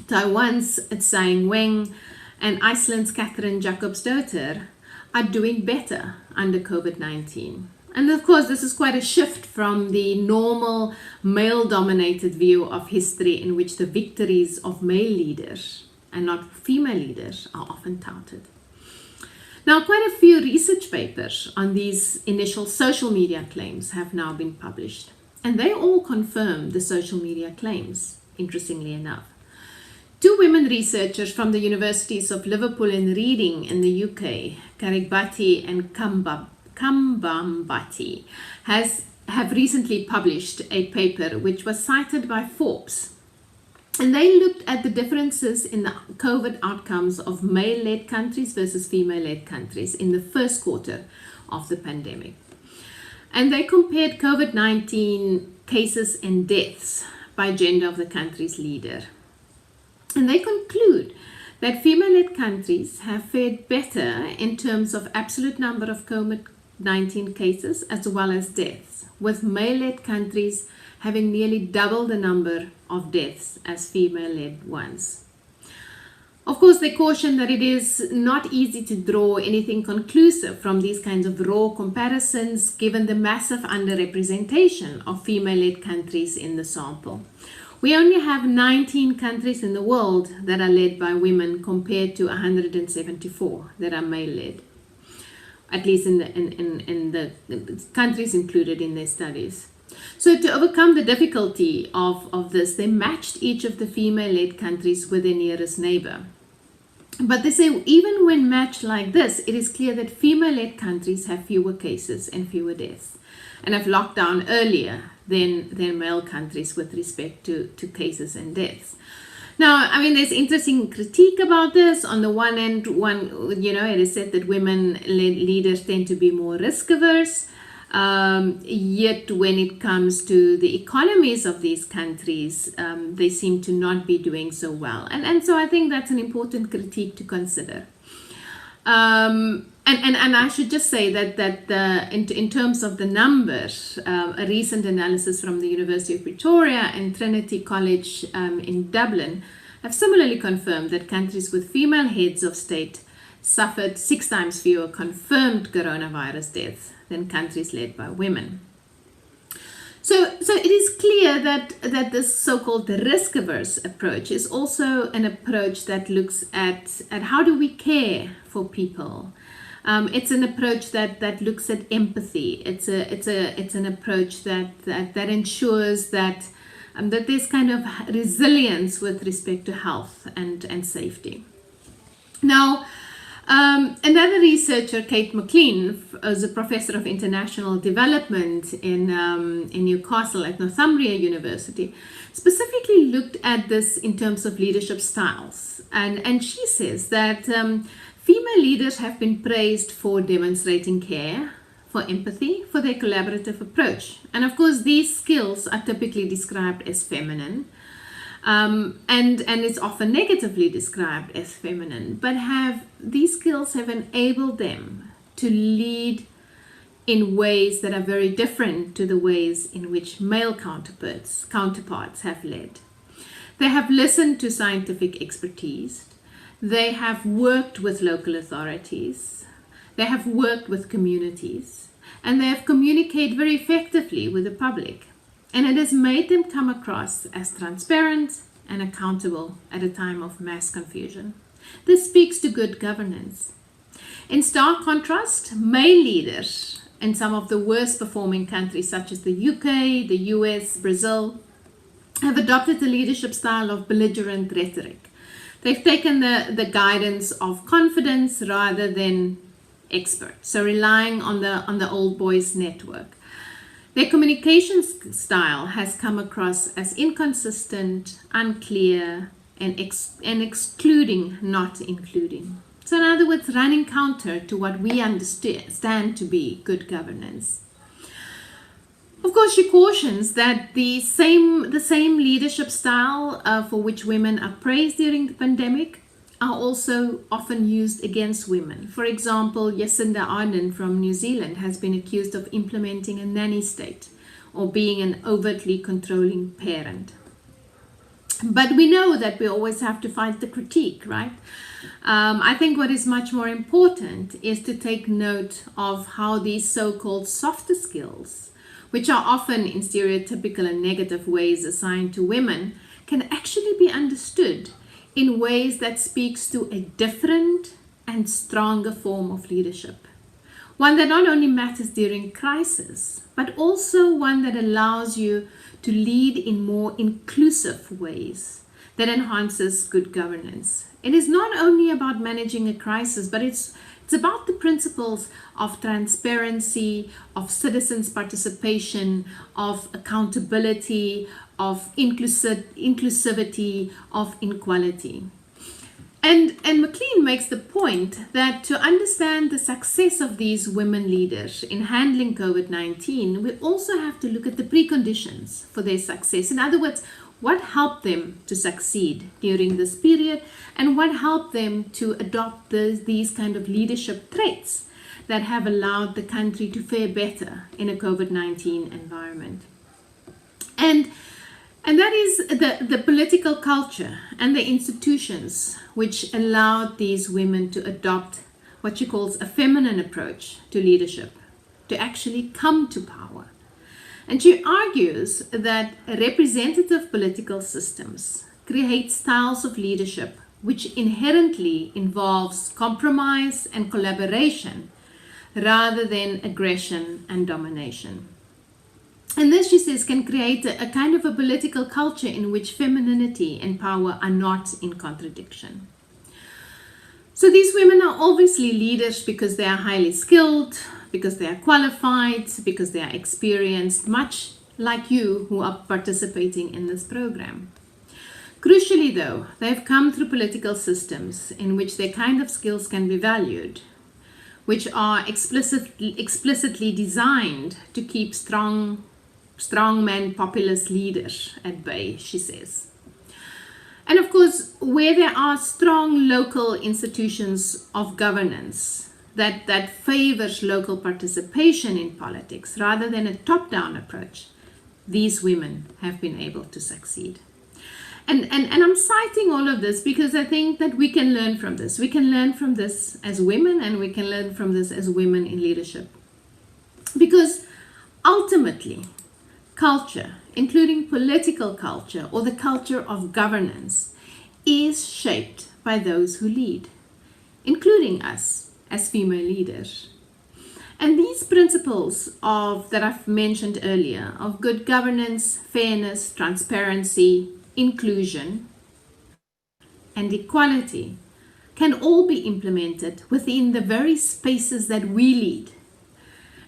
Speaker 10: Taiwan's Tsai Ing-wen, and Iceland's Katrin Jakobsdottir are doing better under COVID-19. And of course, this is quite a shift from the normal male-dominated view of history in which the victories of male leaders and not female leaders are often touted. Now, quite a few research papers on these initial social media claims have now been published, and they all confirm the social media claims, interestingly enough. Two women researchers from the universities of Liverpool and Reading in the UK, Karigbati and Kambambati, have recently published a paper which was cited by Forbes. And they looked at the differences in the COVID outcomes of male-led countries versus female-led countries in the first quarter of the pandemic. And they compared COVID-19 cases and deaths by gender of the country's leader. And they conclude that female-led countries have fared better in terms of absolute number of COVID-19 cases as well as deaths, with male-led countries having nearly double the number of deaths as female-led ones. Of course, they caution that it is not easy to draw anything conclusive from these kinds of raw comparisons, given the massive underrepresentation of female-led countries in the sample. We only have 19 countries in the world that are led by women compared to 174 that are male-led, at least in the countries included in their studies. So to overcome the difficulty of this, they matched each of the female-led countries with their nearest neighbor. But they say even when matched like this, it is clear that female-led countries have fewer cases and fewer deaths, and have locked down earlier than male countries with respect to cases and deaths. Now, I mean, there's interesting critique about this. On the one end, it is said that women-led leaders tend to be more risk-averse. Yet when it comes to the economies of these countries, they seem to not be doing so well. And so I think that's an important critique to consider. And I should just say that in terms of the numbers, a recent analysis from the University of Pretoria and Trinity College in Dublin have similarly confirmed that countries with female heads of state suffered 6 times fewer confirmed coronavirus deaths than countries led by women. So it is clear that this so-called risk-averse approach is also an approach that looks at how do we care for people. It's an approach that looks at empathy. It's an approach that ensures that there's kind of resilience with respect to health and safety. Now, another researcher, Kate McLean, is a professor of international development in Newcastle at Northumbria University, specifically looked at this in terms of leadership styles. And she says that female leaders have been praised for demonstrating care, for empathy, for their collaborative approach. And of course, these skills are typically described as feminine. And it's often negatively described as feminine, but these skills have enabled them to lead in ways that are very different to the ways in which male counterparts have led. They have listened to scientific expertise. They have worked with local authorities. They have worked with communities, and they have communicated very effectively with the public. And it has made them come across as transparent and accountable at a time of mass confusion. This speaks to good governance. In stark contrast, male leaders in some of the worst performing countries such as the UK, the US, Brazil, have adopted the leadership style of belligerent rhetoric. They've taken the guidance of confidence rather than expert, so relying on the old boys network. Their communication style has come across as inconsistent, unclear, and excluding, not including. So in other words, running counter to what we understand to be good governance. Of course, she cautions that the same leadership style for which women are praised during the pandemic are also often used against women. For example, Jacinda Ardern from New Zealand has been accused of implementing a nanny state or being an overtly controlling parent. But we know that we always have to fight the critique, right? I think what is much more important is to take note of how these so-called softer skills, which are often in stereotypical and negative ways assigned to women, can actually be understood in ways that speaks to a different and stronger form of leadership. One that not only matters during crisis, but also one that allows you to lead in more inclusive ways that enhances good governance. It is not only about managing a crisis, but it's about the principles of transparency, of citizens' participation, of accountability, of inclusivity, of equality. And McLean makes the point that to understand the success of these women leaders in handling COVID-19, we also have to look at the preconditions for their success. In other words, What helped them to succeed during this period, and what helped them to adopt these kind of leadership traits that have allowed the country to fare better in a COVID-19 environment. And that is the political culture and the institutions which allowed these women to adopt what she calls a feminine approach to leadership, to actually come to power. And she argues that representative political systems create styles of leadership which inherently involves compromise and collaboration rather than aggression and domination. And this, she says, can create a kind of a political culture in which femininity and power are not in contradiction. So these women are obviously leaders because they are highly skilled, because they are qualified, because they are experienced, much like you who are participating in this program. Crucially though, they've come through political systems in which their kind of skills can be valued, which are explicitly designed to keep strongman populist leaders at bay, she says. And of course, where there are strong local institutions of governance that favors local participation in politics rather than a top-down approach, these women have been able to succeed. And I'm citing all of this because I think that we can learn from this. We can learn from this as women, and we can learn from this as women in leadership. Because ultimately, culture, including political culture or the culture of governance, is shaped by those who lead, including us as female leaders. And these principles that I've mentioned earlier, of good governance, fairness, transparency, inclusion, and equality, can all be implemented within the very spaces that we lead,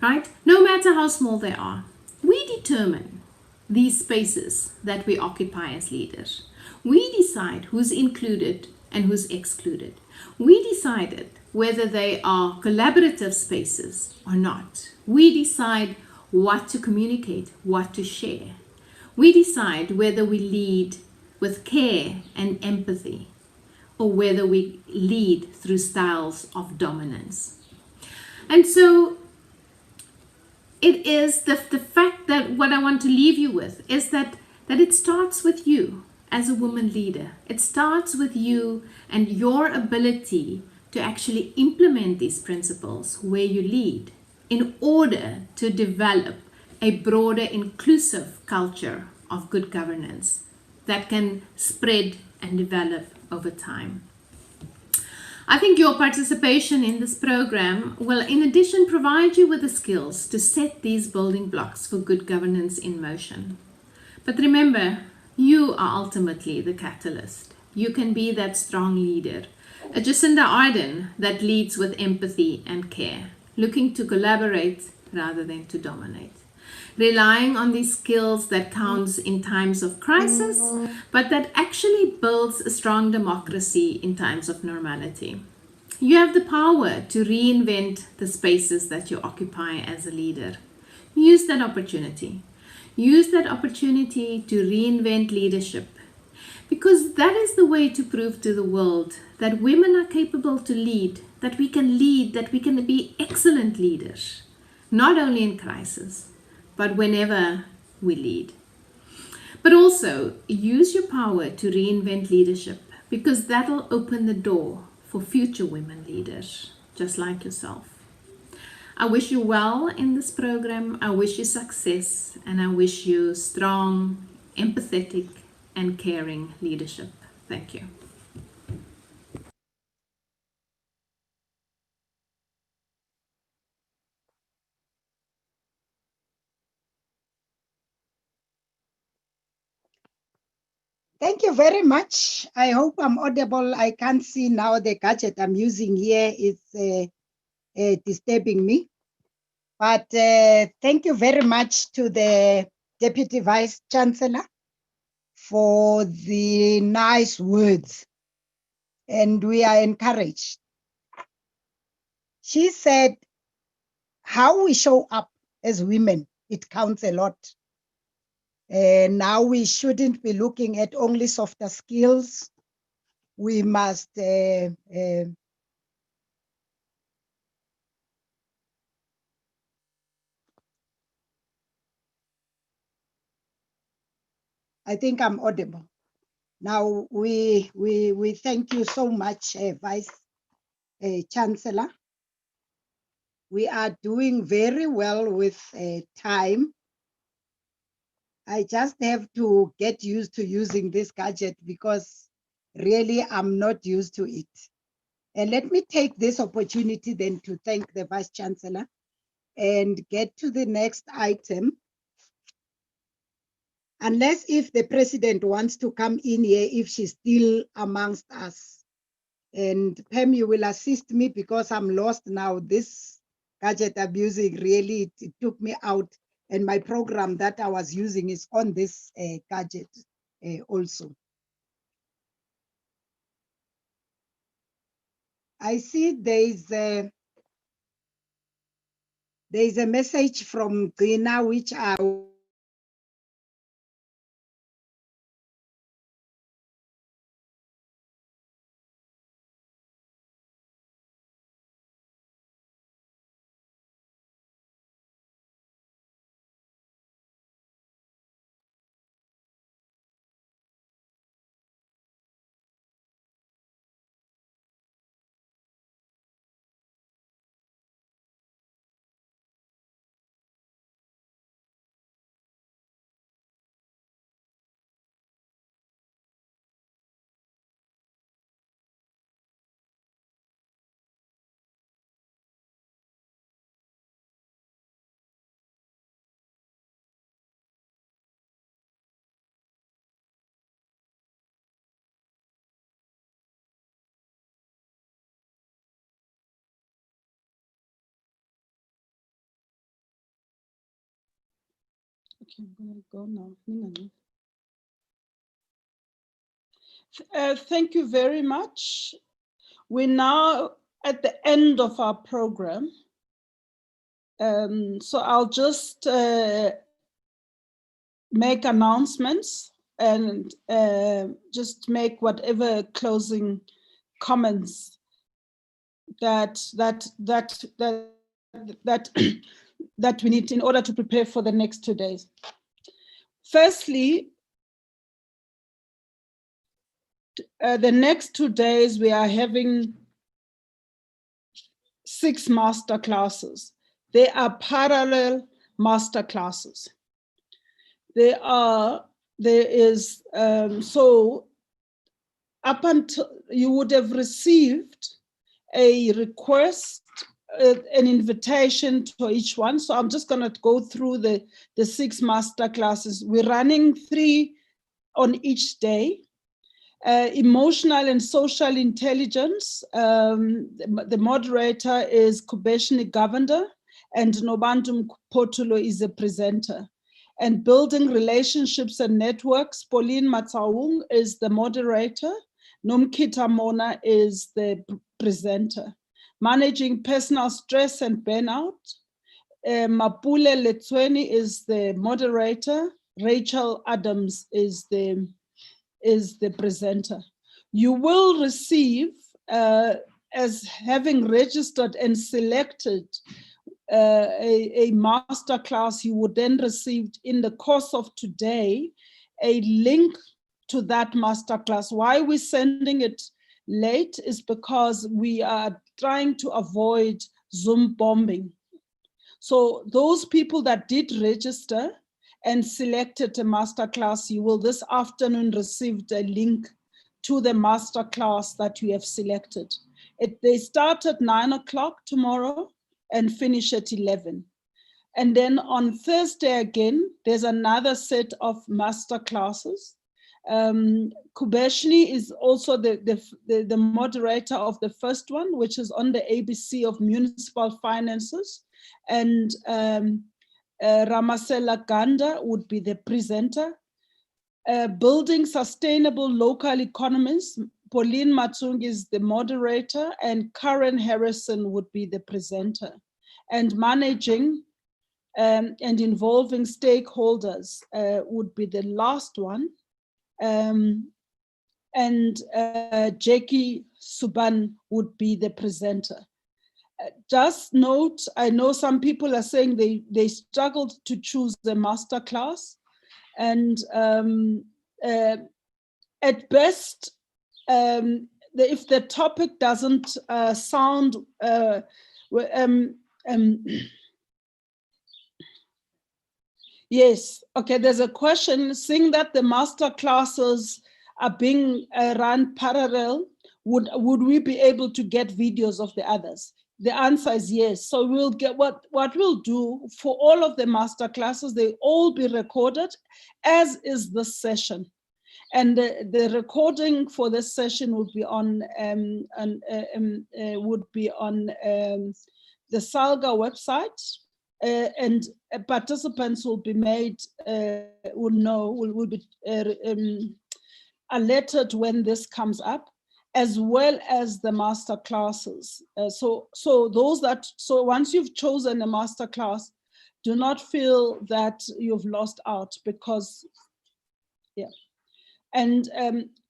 Speaker 10: right? No matter how small they are. We determine these spaces that we occupy as leaders. We decide who's included and who's excluded. We decided whether they are collaborative spaces or not. We decide what to communicate, what to share. We decide whether we lead with care and empathy, or whether we lead through styles of dominance. And so it is the fact that what I want to leave you with is that it starts with you as a woman leader. It starts with you and your ability to actually implement these principles where you lead in order to develop a broader, inclusive culture of good governance that can spread and develop over time. I think your participation in this program will, in addition, provide you with the skills to set these building blocks for good governance in motion. But remember, you are ultimately the catalyst. You can be that strong leader, a Jacinda Ardern that leads with empathy and care, looking to collaborate rather than to dominate, relying on these skills that counts in times of crisis, but that actually builds a strong democracy in times of normality. You have the power to reinvent the spaces that you occupy as a leader. Use that opportunity. Use that opportunity to reinvent leadership, because that is the way to prove to the world that women are capable to lead, that we can be excellent leaders, not only in crisis, but whenever we lead. But also use your power to reinvent leadership, because that'll open the door for future women leaders, just like yourself. I wish you well in this program. I wish you success, and I wish you strong, empathetic, and caring leadership. Thank you.
Speaker 2: Thank you very much. I hope I'm audible. I can't see now the gadget I'm using here is disturbing me. But thank you very much to the Deputy Vice Chancellor for the nice words. And we are encouraged. She said, how we show up as women, it counts a lot. Now we shouldn't be looking at only softer skills. We must I think I'm audible. Now we thank you so much, Vice Chancellor. We are doing very well with time. I just have to get used to using this gadget because really I'm not used to it. And let me take this opportunity then to thank the Vice Chancellor and get to the next item. Unless if the President wants to come in here, if she's still amongst us. And Pam, you will assist me because I'm lost now. This gadget I'm using really, it took me out, and my program that I was using is on this gadget also. I see there's a message from Gina, which I
Speaker 8: Okay, I'm going to go now. Thank you very much. We're now at the end of our program. So I'll just make announcements and just make whatever closing comments that we need in order to prepare for the next 2 days. Firstly, the next 2 days we are having 6 master classes. They are parallel master classes. So up until you would have received a request, an invitation to each one. So I'm just going to go through the 6 master classes. We're running 3 on each day. Emotional and social intelligence. The moderator is Kubeshni Govender and Nobantu Potulo is the presenter. And building relationships and networks, Pauline Matsaung is the moderator. Nomkita Mona is the presenter. Managing personal stress and burnout. Mapule Letsweni is the moderator. Rachel Adams is the presenter. You will receive, as having registered and selected a master class, you would then receive in the course of today a link to that master class. Why we're sending it late is because we are trying to avoid Zoom bombing. So those people that did register and selected a master class, you will this afternoon receive a link to the master class that you have selected. They start at 9 o'clock tomorrow and finish at 11. And then on Thursday again, there's another set of master classes. Kubeshni is also the moderator of the first one, which is on the ABC of municipal finances. And Ramasela Ganda would be the presenter. Building sustainable local economies, Pauline Matsung is the moderator and Karen Harrison would be the presenter. And managing and involving stakeholders would be the last one. And Jackie Suban would be the presenter. Just note, I know some people are saying they struggled to choose the masterclass, and at best, if the topic doesn't sound, yes, okay, there's a question, seeing that the master classes are being run parallel, would we be able to get videos of the others? The answer is yes. So we'll get what we'll do for all of the master classes, they all be recorded, as is this session. And the recording for this session would be on the SALGA website, and participants will be made will be alerted when this comes up, as well as the master classes. So once you've chosen a master class, do not feel that you've lost out, because, yeah. And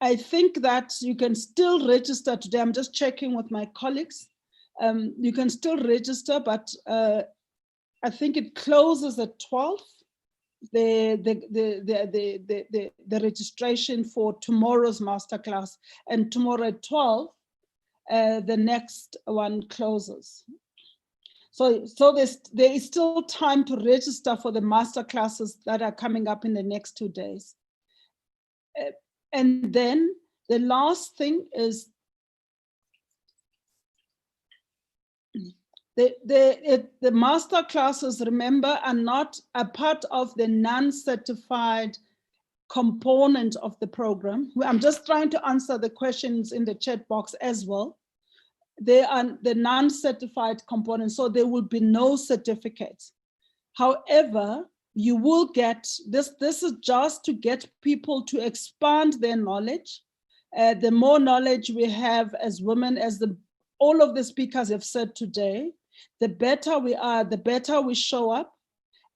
Speaker 8: I think that you can still register today. I'm just checking with my colleagues. You can still register, but I think it closes at 12. The registration for tomorrow's masterclass, and tomorrow at 12, the next one closes. So there is still time to register for the masterclasses that are coming up in the next 2 days. And then the last thing is the master classes, remember, are not a part of the non-certified component of the program. I'm just trying to answer the questions in the chat box as well. They are the non-certified component, so there will be no certificates. However, you will get, this is just to get people to expand their knowledge. The more knowledge we have as women, as all of the speakers have said today, the better we are, the better we show up,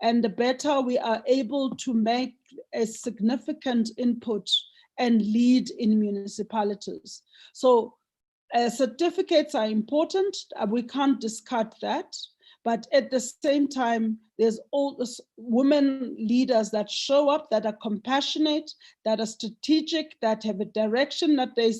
Speaker 8: and the better we are able to make a significant input and lead in municipalities. So certificates are important. We can't discard that. But at the same time, there's all these women leaders that show up, that are compassionate, that are strategic, that have a direction that they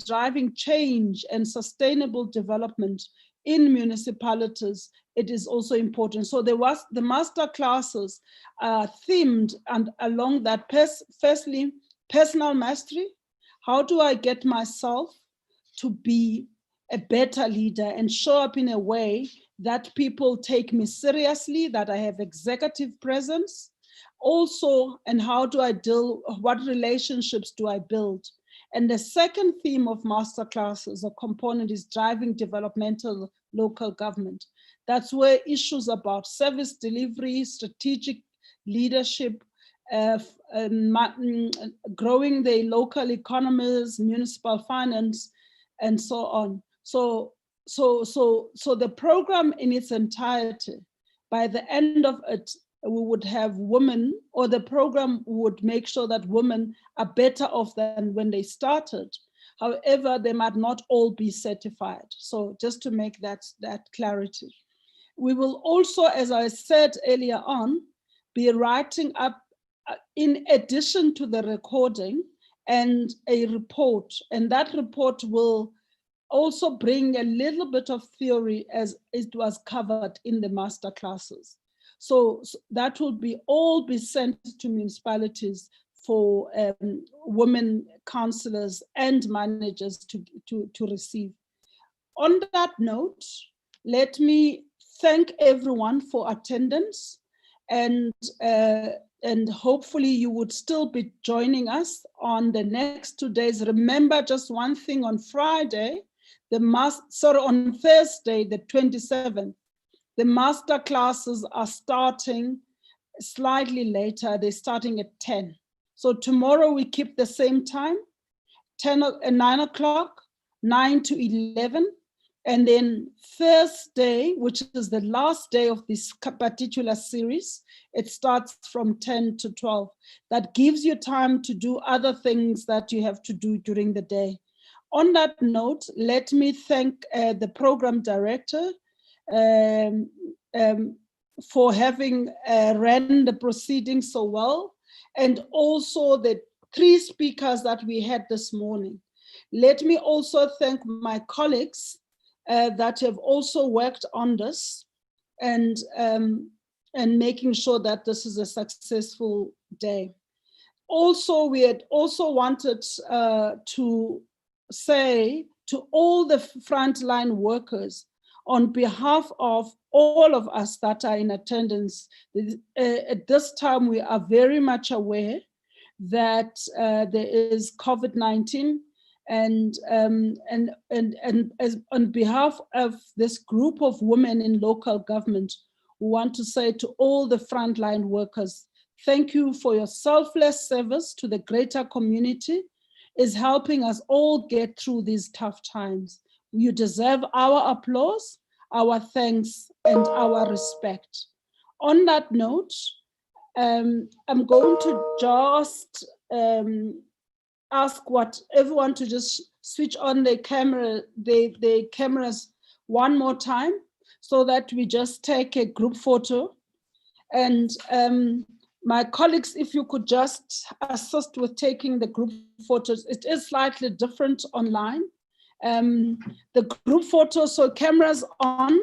Speaker 8: driving change and sustainable development in municipalities. It is also important. So the master classes are themed and along that, firstly, personal mastery. How do I get myself to be a better leader and show up in a way that people take me seriously, that I have executive presence? Also, and how do I what relationships do I build? And the second theme of masterclasses, a component, is driving developmental local government. That's where issues about service delivery, strategic leadership, growing the local economies, municipal finance, and so on. So the program in its entirety, by the end of it, we would have women, or the program would make sure that women are better off than when they started. However, they might not all be certified. So just to make that clarity. We will also, as I said earlier on, be writing up, in addition to the recording, and a report. And that report will also bring a little bit of theory as it was covered in the master classes. So that will all be sent to municipalities for women councillors and managers to receive. On that note, let me thank everyone for attendance, and hopefully you would still be joining us on the next 2 days. Remember just one thing: on Friday, on Thursday, the 27th, the master classes are starting slightly later. They're starting at 10. So tomorrow we keep the same time, 9 o'clock, 9 to 11. And then Thursday, which is the last day of this particular series, it starts from 10 to 12. That gives you time to do other things that you have to do during the day. On that note, let me thank the program director for having ran the proceedings so well, and also the 3 speakers that we had this morning. Let me also thank my colleagues that have also worked on this and making sure that this is a successful day. Also, we had also wanted to say to all the frontline workers, on behalf of all of us that are in attendance, at this time we are very much aware that there is COVID-19, and as on behalf of this group of women in local government, we want to say to all the frontline workers, thank you for your selfless service to the greater community, is helping us all get through these tough times. You deserve our applause, our thanks, and our respect. On that note, I'm going to just ask everyone to just switch on the cameras one more time, so that we just take a group photo. And my colleagues, if you could just assist with taking the group photos. It is slightly different online. The group photo, so cameras on.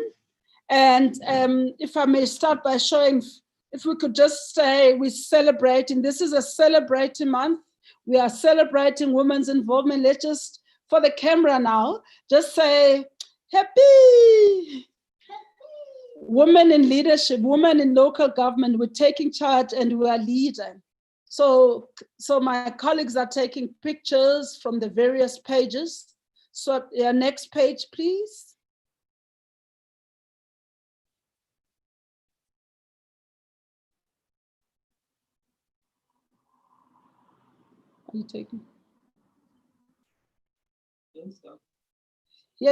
Speaker 8: And if I may start by showing, if we could just say we're celebrating, this is a celebrating month. We are celebrating women's involvement. Let's just, for the camera now, just say, happy. Women in leadership, women in local government, we're taking charge and we are leading. So my colleagues are taking pictures from the various pages. So next page, please. Are you taking? Yeah.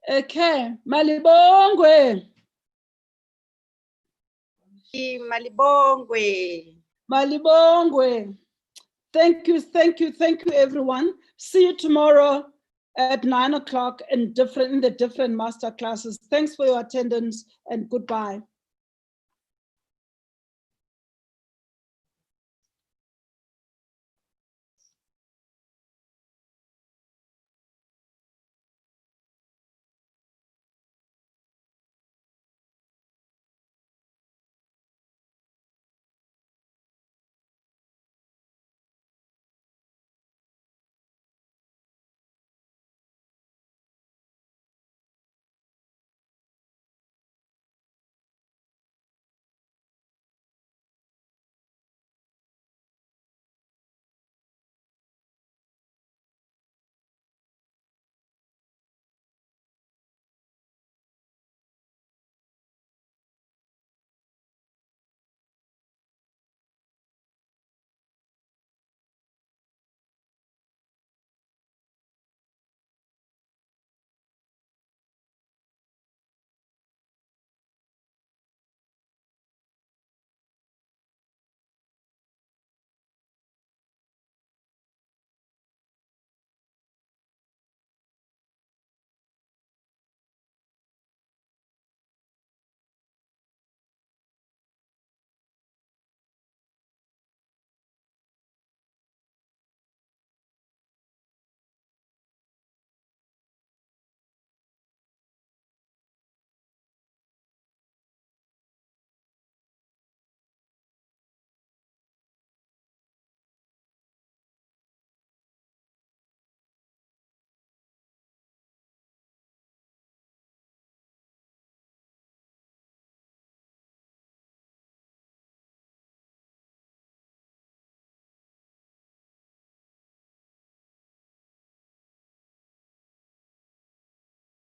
Speaker 8: Okay, Malibongwe. Malibongwe. Thank you, everyone. See you tomorrow at 9 o'clock in the different master classes. Thanks for your attendance and goodbye.